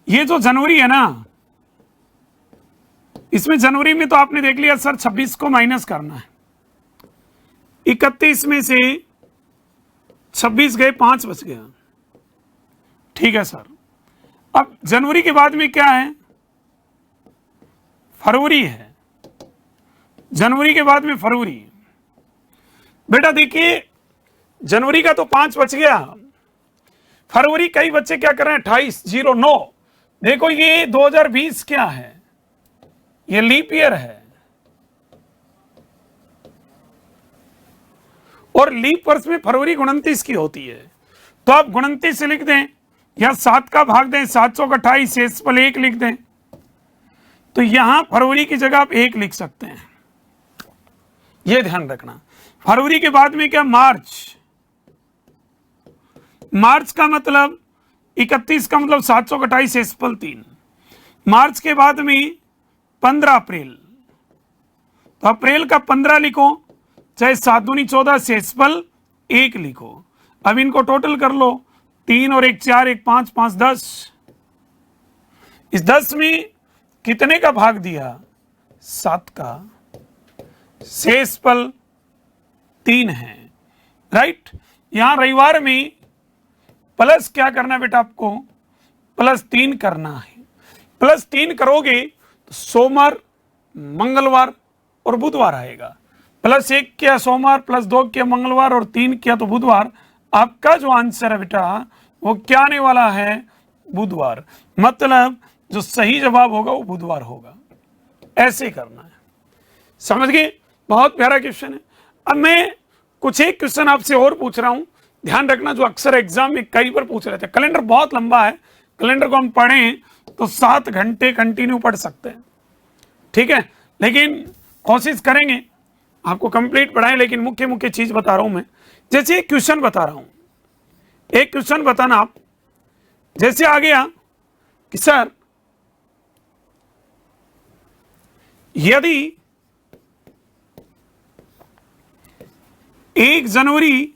ये जो जनवरी है ना, इसमें जनवरी में तो आपने देख लिया सर 26 को माइनस करना है। 31 में से 26 गए, 5 बच गया। ठीक है सर, अब जनवरी के बाद में क्या है, फरवरी है, जनवरी के बाद में फरवरी। बेटा देखिए जनवरी का तो 5 बच गया, फरवरी कई बच्चे क्या कर रहे हैं 2809। देखो ये 2020 क्या है, ये लीप ईयर है, और लीप वर्ष में फरवरी 29 की होती है। तो आप 29 से लिख दें या 7 का भाग दें, 728 शेष पर 1 लिख दें, तो यहां फरवरी की जगह आप 1 लिख सकते हैं, यह ध्यान रखना। फरवरी के बाद में क्या, मार्च, मार्च का मतलब 31 का मतलब 728 शेष पर 3। मार्च के बाद में 15 अप्रैल, तो अप्रैल का 15 लिखो, चाहे 7 दूनी 14 शेषफल 1 लिखो। अब इनको टोटल कर लो, 3 और 1 4, 1 5, 5 10। इस 10 में कितने का भाग दिया, 7 का, शेषफल 3 है, राइट। यहां रविवार में प्लस क्या करना है बेटा, आपको प्लस 3 करना है। प्लस 3 करोगे तो सोमवार, मंगलवार और बुधवार आएगा। प्लस 1 किया सोमवार, प्लस 2 किया मंगलवार और 3 किया तो बुधवार। आपका जो आंसर है बेटा वो क्या आने वाला है, बुधवार। मतलब जो सही जवाब होगा वो बुधवार होगा। ऐसे करना है, समझ गए। बहुत प्यारा क्वेश्चन है। अब मैं कुछ एक क्वेश्चन आपसे और पूछ रहा हूं, ध्यान रखना, जो अक्सर एग्जाम में कई बार पूछ रहे थे। कैलेंडर बहुत लंबा है, कैलेंडर को हम पढ़ें तो 7 घंटे कंटिन्यू पढ़ सकते हैं, ठीक है। लेकिन कोशिश करेंगे आपको कंप्लीट पढ़ाएं, लेकिन मुख्य मुख्य चीज बता रहा हूं मैं। जैसे एक क्वेश्चन बता रहा हूं, एक क्वेश्चन बताना आप। जैसे आ गया कि सर यदि 1 जनवरी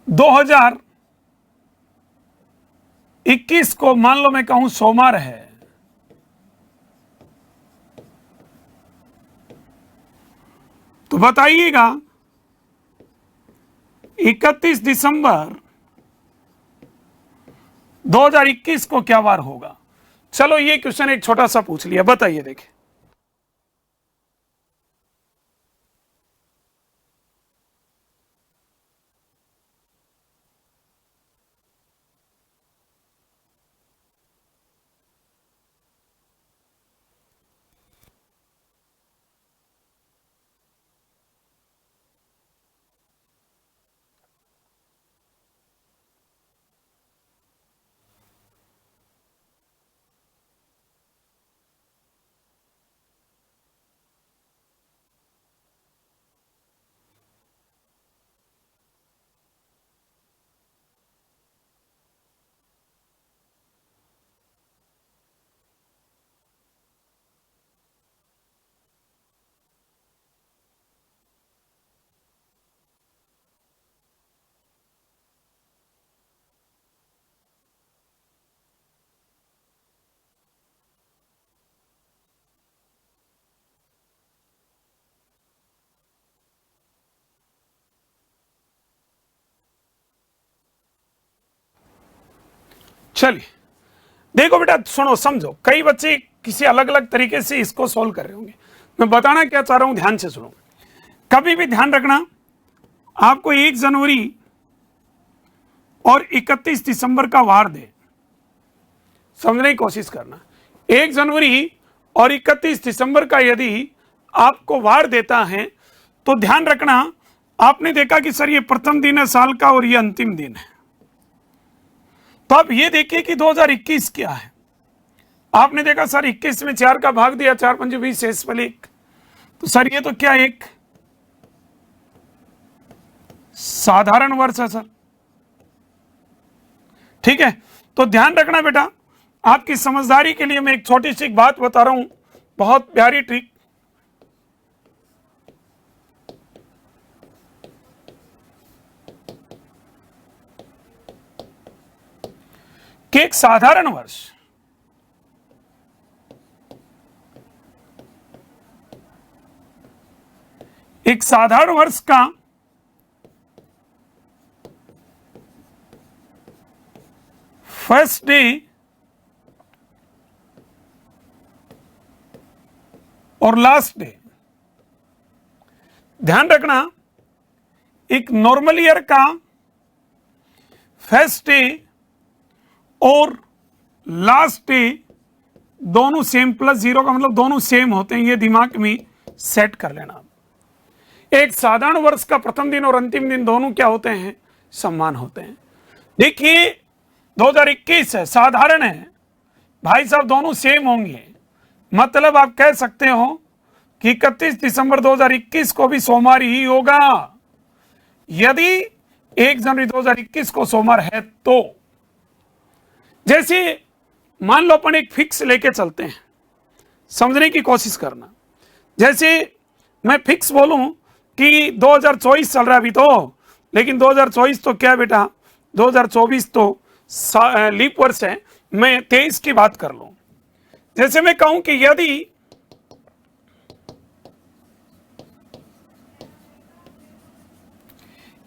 2021 को मान लो मैं कहूं सोमवार है, तो बताइएगा 31 दिसंबर 2021 को क्या वार होगा। चलो ये क्वेश्चन एक छोटा सा पूछ लिया, बताइए देखिए। चलिए देखो बेटा, सुनो समझो, कई बच्चे किसी अलग अलग तरीके से इसको सॉल्व कर रहे होंगे। मैं बताना क्या चाह रहा हूं, ध्यान से सुनो। कभी भी ध्यान रखना, आपको 1 जनवरी और 31 दिसंबर का वार दे, समझने की कोशिश करना। 1 जनवरी और 31 दिसंबर का यदि आपको वार देता है तो ध्यान रखना, आपने देखा कि सर ये प्रथम दिन है साल का और ये अंतिम दिन है, तो आप ये देखिए कि 2021 क्या है। आपने देखा सर 21 में 4 का भाग दिया, 4 पंजे 20 शेष पर 1, तो सर ये तो क्या एक साधारण वर्ष है सर, ठीक है। तो ध्यान रखना बेटा, आपकी समझदारी के लिए मैं एक छोटी सी बात बता रहा हूं, बहुत प्यारी ट्रिक। कि एक साधारण वर्ष का फर्स्ट डे और लास्ट डे। ध्यान रखना, एक नॉर्मल ईयर का फर्स्ट डे और लास्ट डे दोनों सेम, प्लस जीरो का मतलब दोनों सेम होते हैं, ये दिमाग में सेट कर लेना। एक साधारण वर्ष का प्रथम दिन और अंतिम दिन दोनों क्या होते हैं, समान होते हैं। देखिए 2021 है, साधारण है भाई साहब, दोनों सेम होंगे, मतलब आप कह सकते हो कि 31 दिसंबर 2021 को भी सोमवार ही होगा। यदि 1 जनवरी 2021 को सोमवार है तो, जैसे मान लो अपन एक फिक्स लेके चलते हैं, समझने की कोशिश करना। जैसे मैं फिक्स बोलूं कि 2024 चल रहा है अभी तो, लेकिन 2024 तो क्या बेटा, 2024 तो लीप वर्ष है, मैं 23 की बात कर लूं। जैसे मैं कहूं कि यदि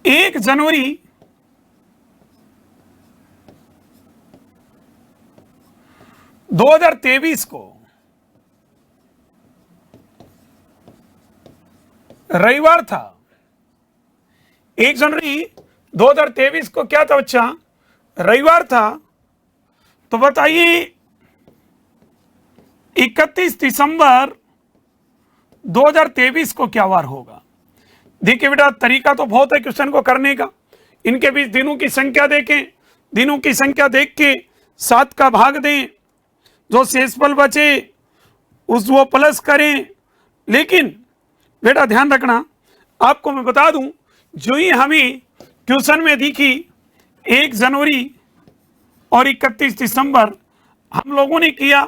1 जनवरी 2023 को रविवार था, 1 जनवरी 2023 को क्या था बच्चा, रविवार था, तो बताइए 31 दिसंबर 2023 को क्या वार होगा। देखिए बेटा, तरीका तो बहुत है क्वेश्चन को करने का। इनके बीच दिनों की संख्या देखें, दिनों की संख्या देख के 7 का भाग दें, जो शेषफल बचे उस वो प्लस करें। लेकिन बेटा ध्यान रखना, आपको मैं बता दूं, जो ही हमें क्वेश्चन में दिखी 1 जनवरी और 31 दिसंबर, हम लोगों ने किया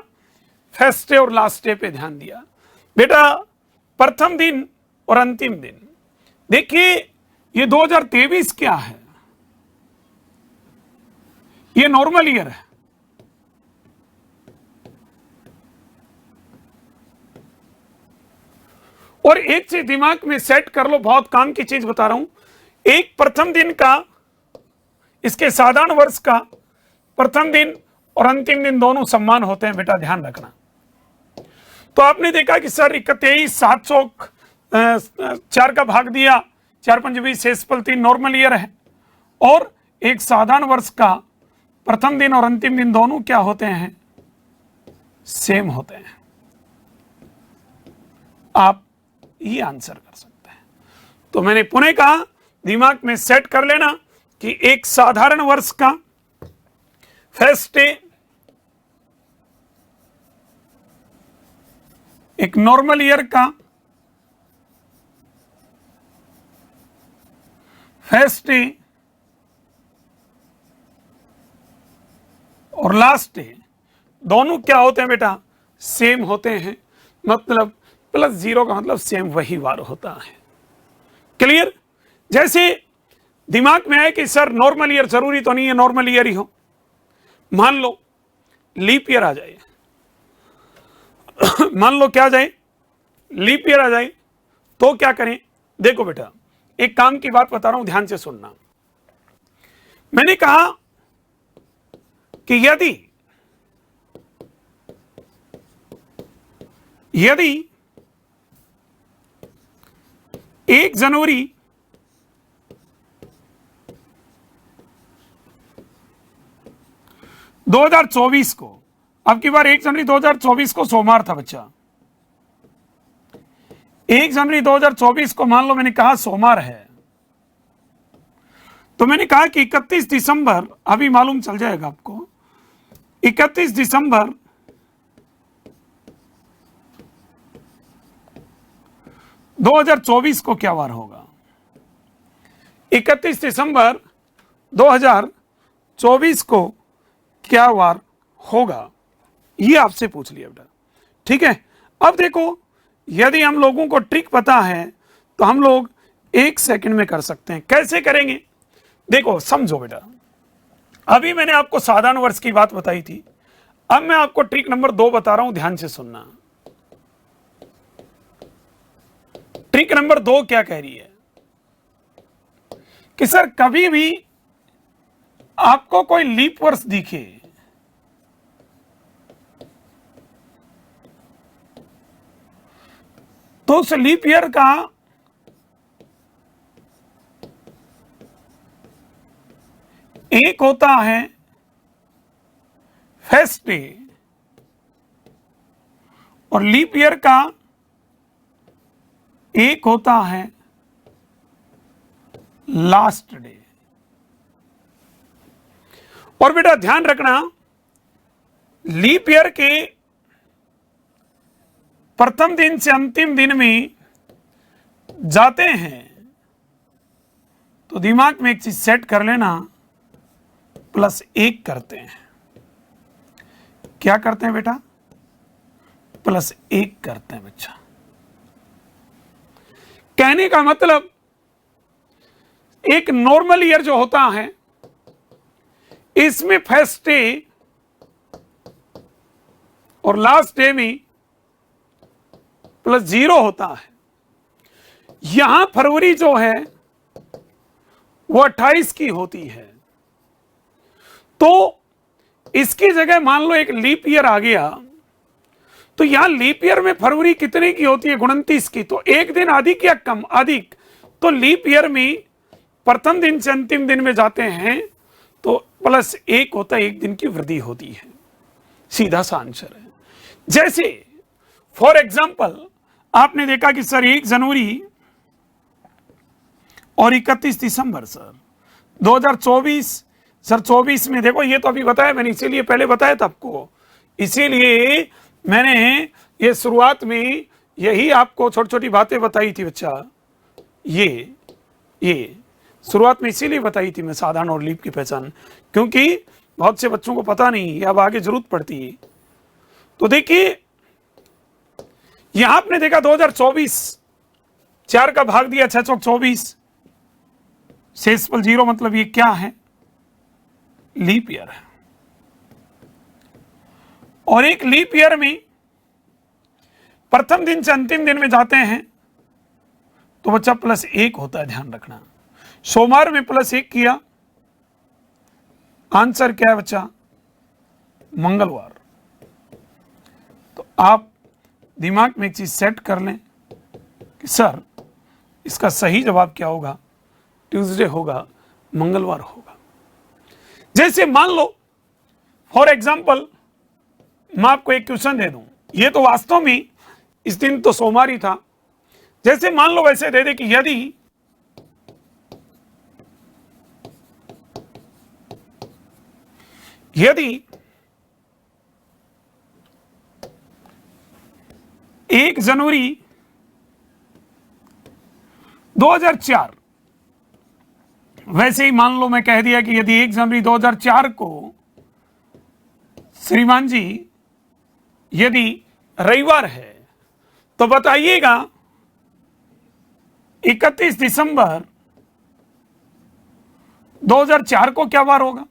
फर्स्ट डे और लास्ट डे पे ध्यान दिया। बेटा प्रथम दिन और अंतिम दिन, देखिए ये 2023 क्या है, ये नॉर्मल ईयर है। और एक चीज दिमाग में सेट कर लो, बहुत काम की चीज बता रहा हूं। एक प्रथम दिन का, इसके साधारण वर्ष का प्रथम दिन और अंतिम दिन दोनों समान होते हैं, बेटा ध्यान रखना। तो आपने देखा कि सर 31 704 का भाग दिया, 4 5 20 शेषफल 3 नॉर्मल ईयर है। और एक साधारण वर्ष का प्रथम दिन और अंतिम दिन दोनों क्या होते हैं, सेम होते हैं। आप ये आंसर कर सकते हैं। तो मैंने पुनः कहा, दिमाग में सेट कर लेना कि एक साधारण वर्ष का फर्स्ट डे, एक नॉर्मल ईयर का फर्स्ट डे और लास्ट डे दोनों क्या होते हैं बेटा, सेम होते हैं। मतलब प्लस जीरो का मतलब सेम वही वार होता है। क्लियर। जैसे दिमाग में है कि सर नॉर्मल ईयर जरूरी तो नहीं है नॉर्मल ईयर ही हो, मान लो लीप ईयर आ जाए मान लो क्या आ जाए, लीप ईयर आ जाए, तो क्या करें। देखो बेटा, एक काम की बात बता रहा हूं, ध्यान से सुनना। मैंने कहा कि यदि 1 जनवरी 2024 को, अब की बार 1 जनवरी 2024 को सोमवार था बच्चा, 1 जनवरी 2024 को मान लो मैंने कहा सोमवार है, तो मैंने कहा कि 31 दिसंबर, अभी मालूम चल जाएगा आपको, 31 दिसंबर 2024 को क्या वार होगा। 31 दिसंबर 2024 को क्या वार होगा, ये आपसे पूछ लिया बेटा। ठीक है। अब देखो, यदि हम लोगों को ट्रिक पता है तो हम लोग 1 सेकंड में कर सकते हैं। कैसे करेंगे, देखो समझो बेटा। अभी मैंने आपको साधारण वर्ष की बात बताई थी, अब मैं आपको ट्रिक नंबर 2 बता रहा हूं, ध्यान से सुनना। ट्रिक नंबर 2 क्या कह रही है कि सर कभी भी आपको कोई लीप वर्ष दिखे, तो उस लीप ईयर का एक होता है फर्स्ट डे और लीप ईयर का एक होता है लास्ट डे। और बेटा ध्यान रखना, लीप ईयर के प्रथम दिन से अंतिम दिन में जाते हैं तो दिमाग में एक चीज सेट कर लेना, +1 करते हैं। क्या करते हैं बेटा? +1 करते हैं बच्चा। कहने का मतलब एक नॉर्मल ईयर जो होता है इसमें फर्स्ट डे और लास्ट डे में +0 होता है। यहां फरवरी जो है वो 28 की होती है, तो इसकी जगह मान लो एक लीप ईयर आ गया, तो यहां लीप ईयर में फरवरी कितने की होती है? 29 की। तो एक दिन अधिक या कम? अधिक। तो लीप ईयर में प्रथम दिन से अंतिम दिन में जाते हैं तो +1 होता है, एक दिन की वृद्धि होती है। सीधा सा आंसर है। जैसे फॉर एग्जाम्पल आपने देखा कि सर 1 जनवरी और 31 दिसंबर सर 2024, सर 24 में देखो, ये तो अभी बताया मैंने, इसीलिए पहले बताया था आपको, इसीलिए मैंने ये शुरुआत में यही आपको छोटी छोटी बातें बताई थी बच्चा। ये शुरुआत में इसीलिए बताई थी मैं साधारण और लीप की पहचान, क्योंकि बहुत से बच्चों को पता नहीं, अब आगे जरूरत पड़ती है। तो देखिए यहां आपने देखा 2024, 4 का भाग दिया 6 चौक 24, शेषफल 0, मतलब ये क्या है? लीप ईयर है। और एक लीप ईयर में प्रथम दिन से अंतिम दिन में जाते हैं तो बच्चा +1 होता है, ध्यान रखना। सोमवार में +1 किया, आंसर क्या है बच्चा? मंगलवार। तो आप दिमाग में एक चीज सेट कर लें कि सर इसका सही जवाब क्या होगा? ट्यूसडे होगा, मंगलवार होगा। जैसे मान लो फॉर एग्जाम्पल मैं आपको एक क्वेश्चन दे दूं, ये तो वास्तव में इस दिन तो सोमवार ही था। जैसे मान लो वैसे दे दे कि यदि 1 जनवरी 2004, वैसे ही मान लो मैं कह दिया कि यदि 1 जनवरी 2004 को श्रीमान जी यदि रविवार है तो बताइएगा 31 दिसंबर 2004 को क्या वार होगा?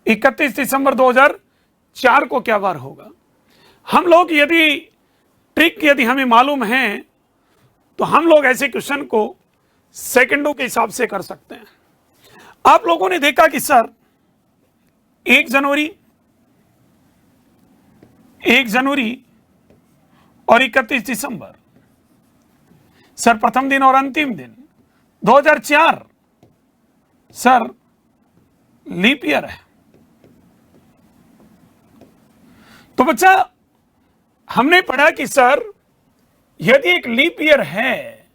31 दिसंबर 2004 को क्या वार होगा? हम लोग यदि ट्रिक यदि हमें मालूम है तो हम लोग ऐसे क्वेश्चन को सेकंडों के हिसाब से कर सकते हैं। आप लोगों ने देखा कि सर 1 जनवरी और 31 दिसंबर, सर प्रथम दिन और अंतिम दिन 2004, सर लीप ईयर है। तो बच्चा हमने पढ़ा कि सर यदि एक लीप ईयर है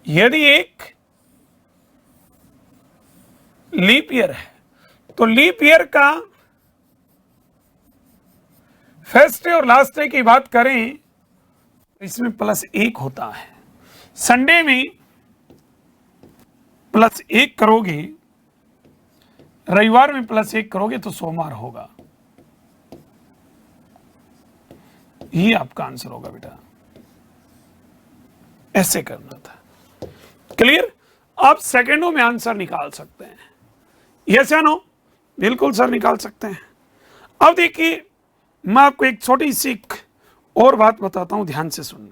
यदि एक लीप ईयर है तो लीप ईयर का फर्स्ट डे और लास्ट डे की बात करें इसमें +1 होता है। संडे में +1 करोगे, रविवार में +1 करोगे तो सोमवार होगा। ये आपका आंसर होगा बेटा, ऐसे करना था। क्लियर? आप सेकंडों में आंसर निकाल सकते हैं। यस या नो? बिल्कुल सर निकाल सकते हैं। अब देखिए मैं आपको एक छोटी सी और बात बताता हूं, ध्यान से सुनना।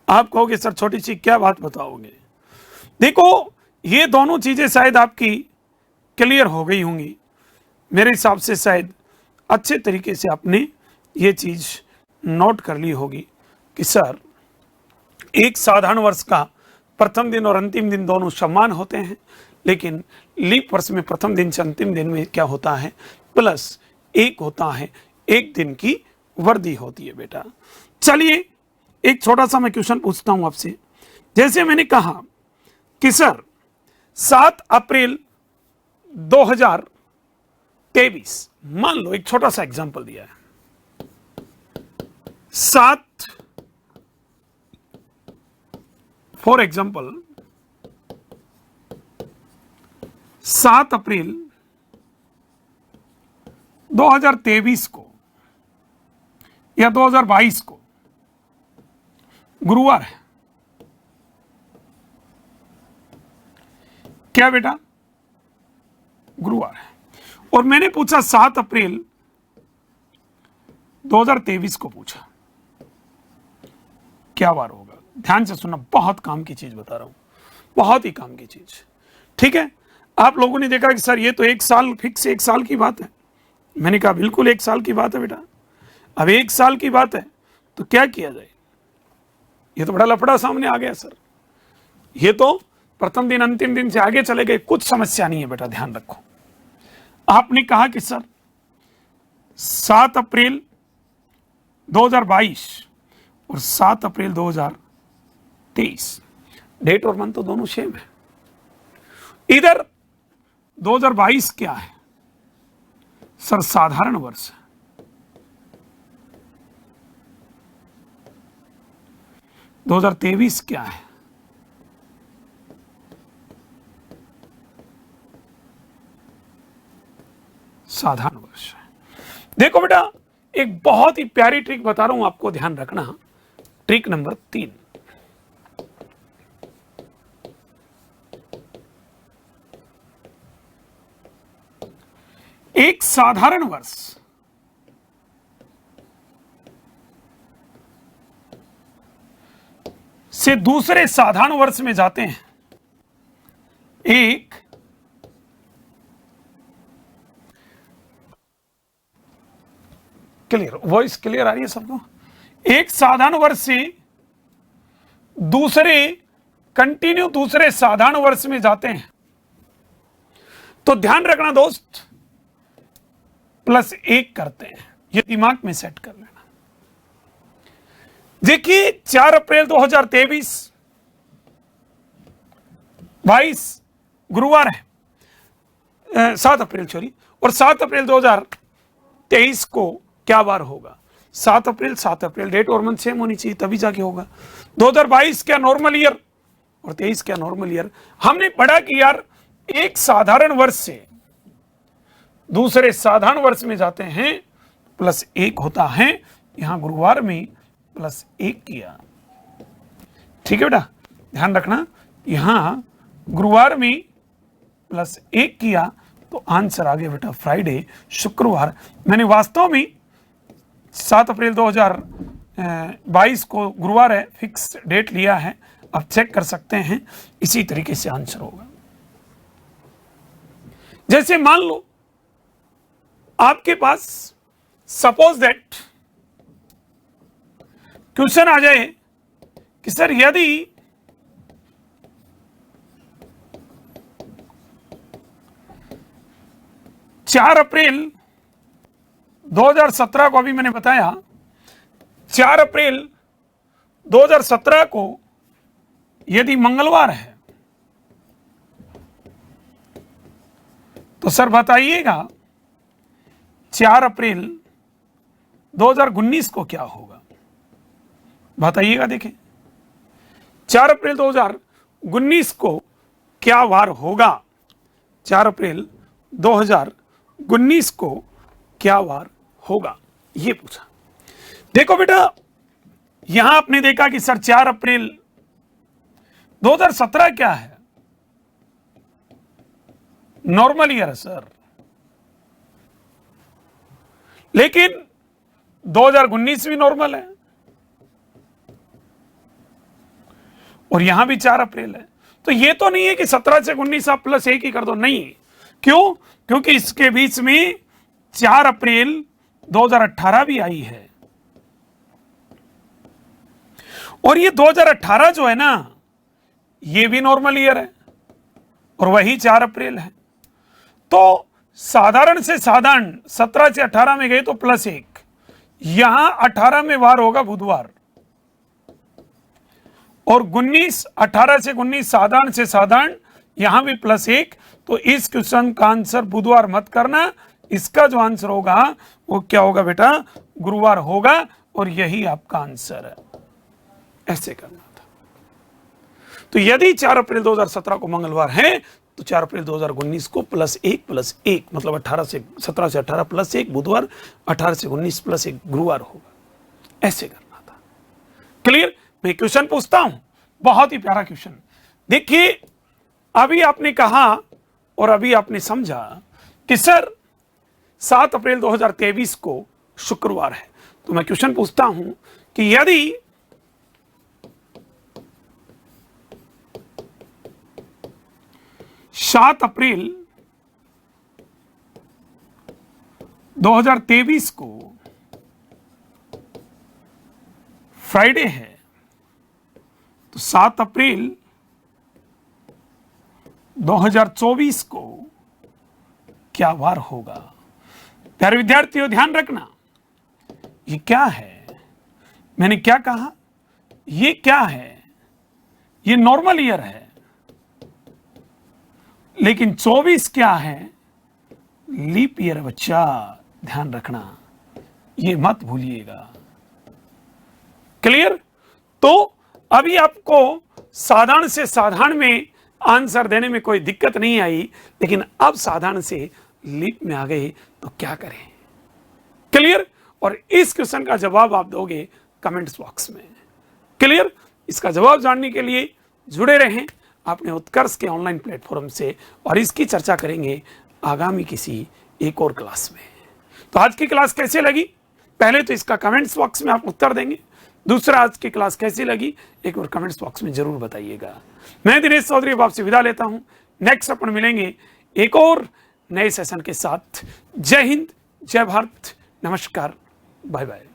आप कहोगे सर छोटी सी क्या बात बताओगे? देखो ये दोनों चीजें शायद आपकी क्लियर हो गई होंगी। मेरे हिसाब से शायद अच्छे तरीके से आपने ये चीज नोट कर ली होगी कि सर एक साधारण वर्ष का प्रथम दिन और अंतिम दिन दोनों समान होते हैं, लेकिन लीप वर्ष में प्रथम दिन से अंतिम दिन में क्या होता है, प्लस एक होता है, एक दिन की वृद्धि होती है बेटा। चलिए एक छोटा सा मैं क्वेश्चन पूछता हूं आपसे। जैसे मैंने कहा कि सर 7 अप्रैल 2023, मान लो एक छोटा सा एग्जांपल दिया है, 7 अप्रैल 2023 को या 2022 को गुरुवार है, क्या बेटा, गुरुवार है। और मैंने पूछा 7 अप्रैल 2023 को पूछा क्या वार होगा। ध्यान से सुनना, बहुत काम की चीज बता रहा हूं, बहुत ही काम की चीज। ठीक है, आप लोगों ने देखा कि सर ये तो एक साल फिक्स, एक साल की बात है। मैंने कहा बिल्कुल एक साल की बात है बेटा। अब एक साल की बात है तो क्या किया जाए, ये तो बड़ा लफड़ा सामने आ गया सर। ये तो प्रथम दिन अंतिम दिन से आगे चले गए, कुछ समस्या नहीं है बेटा, ध्यान रखो। आपने कहा कि सर 7 अप्रैल 2022 और 7 अप्रैल 2023, डेट और मंथ तो दोनों सेम है। इधर 2022 क्या है सर, साधारण वर्ष है। 2023 क्या है, साधारण वर्ष है। देखो बेटा एक बहुत ही प्यारी ट्रिक बता रहा हूं आपको, ध्यान रखना। ट्रिक नंबर 3, एक साधारण वर्ष से दूसरे साधारण वर्ष में जाते हैं। एक क्लियर, वॉइस क्लियर आ रही है सबको? एक साधारण वर्ष से दूसरे कंटिन्यू दूसरे साधारण वर्ष में जाते हैं, तो ध्यान रखना दोस्त, +1 करते हैं, ये दिमाग में सेट कर लेना। देखिए 4 अप्रैल 2023 22 गुरुवार है, 7 अप्रैल सॉरी, और 7 अप्रैल 2023 को क्या बार होगा, 7 अप्रैल, डेट और मंथ सेम होनी चाहिए तभी जाके होगा। 2022 क्या नॉर्मल ईयर और 23 क्या नॉर्मल ईयर। हमने पढ़ा कि यार एक साधारण वर्ष से दूसरे साधारण वर्ष में जाते हैं, +1 होता है। यहां गुरुवार में +1 किया, ठीक है बेटा, ध्यान रखना। यहां गुरुवार में +1 किया तो आंसर आ गया बेटा फ्राइडे, शुक्रवार। मैंने वास्तव में 7 अप्रैल 2022 को गुरुवार है, फिक्स डेट लिया है, आप चेक कर सकते हैं। इसी तरीके से आंसर होगा। जैसे मान लो आपके पास सपोज दैट क्वेश्चन आ जाए कि सर यदि चार अप्रैल 2017 को, अभी मैंने बताया 4 अप्रैल 2017 को यदि मंगलवार है तो सर बताइएगा 4 अप्रैल 2019 को क्या होगा, बताइएगा। देखें 4 अप्रैल 2019 को क्या वार होगा, 4 अप्रैल 2019 को क्या वार होगा, ये पूछा। देखो बेटा यहां आपने देखा कि सर 4 अप्रैल 2017 क्या है, नॉर्मल ईयर है सर, लेकिन 2019 भी नॉर्मल है और यहां भी 4 अप्रैल है। तो ये तो नहीं है कि 17 से 19 आप +1 ही कर दो, नहीं। क्यों? क्योंकि इसके बीच में 4 अप्रैल 2018 भी आई है, और ये 2018 जो है ना, ये भी नॉर्मल ईयर है और वही 4 अप्रैल है। तो साधारण से साधारण 17 से 18 में गए तो +1, यहां 18 में वार होगा बुधवार, और 18 से 19 साधारण से साधारण, यहां भी +1। तो इस क्वेश्चन का आंसर बुधवार मत करना, इसका जो आंसर होगा वो क्या होगा बेटा, गुरुवार होगा, और यही आपका आंसर है। ऐसे करना था। तो यदि 4 अप्रैल 2017 को मंगलवार है तो 4 अप्रैल 2019 को +1 मतलब 17 से 18 +1 बुधवार, 18 से 19 +1 गुरुवार होगा। ऐसे करना था। क्लियर? मैं क्वेश्चन पूछता हूं, बहुत ही प्यारा क्वेश्चन। देखिए, अभी आपने कहा और अभी आपने समझा कि सर 7 अप्रैल 2023 को शुक्रवार है। तो मैं क्वेश्चन पूछता हूं कि यदि 7 अप्रैल 2023 को फ्राइडे है, तो 7 अप्रैल 2024 को क्या वार होगा? प्यारे विद्यार्थियों, ध्यान रखना, ये क्या है? मैंने क्या कहा? ये क्या है? ये नॉर्मल ईयर है, लेकिन 24 क्या है? लीप ईयर बच्चा, ध्यान रखना, ये मत भूलिएगा। क्लियर? तो अभी आपको साधारण से साधारण में आंसर देने में कोई दिक्कत नहीं आई, लेकिन अब साधारण से लीप में आ गए तो क्या करें? क्लियर? और इस क्वेश्चन का जवाब आप दोगे कमेंट्स बॉक्स में। क्लियर? इसका जवाब जानने के लिए जुड़े रहें अपने उत्कर्ष के ऑनलाइन प्लेटफॉर्म से, और इसकी चर्चा करेंगे आगामी किसी एक और क्लास में। तो आज की क्लास कैसे लगी? पहले तो इसका कमेंट्स बॉक्स में आप उत्तर देंगे। दूसरा, आज की क्लास कैसी लगी एक और कमेंट्स बॉक्स में जरूर बताइएगा। मैं दिनेश चौधरी अब आपसे विदा लेता हूं। नेक्स्ट अपन मिलेंगे एक और नए सेशन के साथ। जय हिंद, जय भारत, नमस्कार, बाय बाय।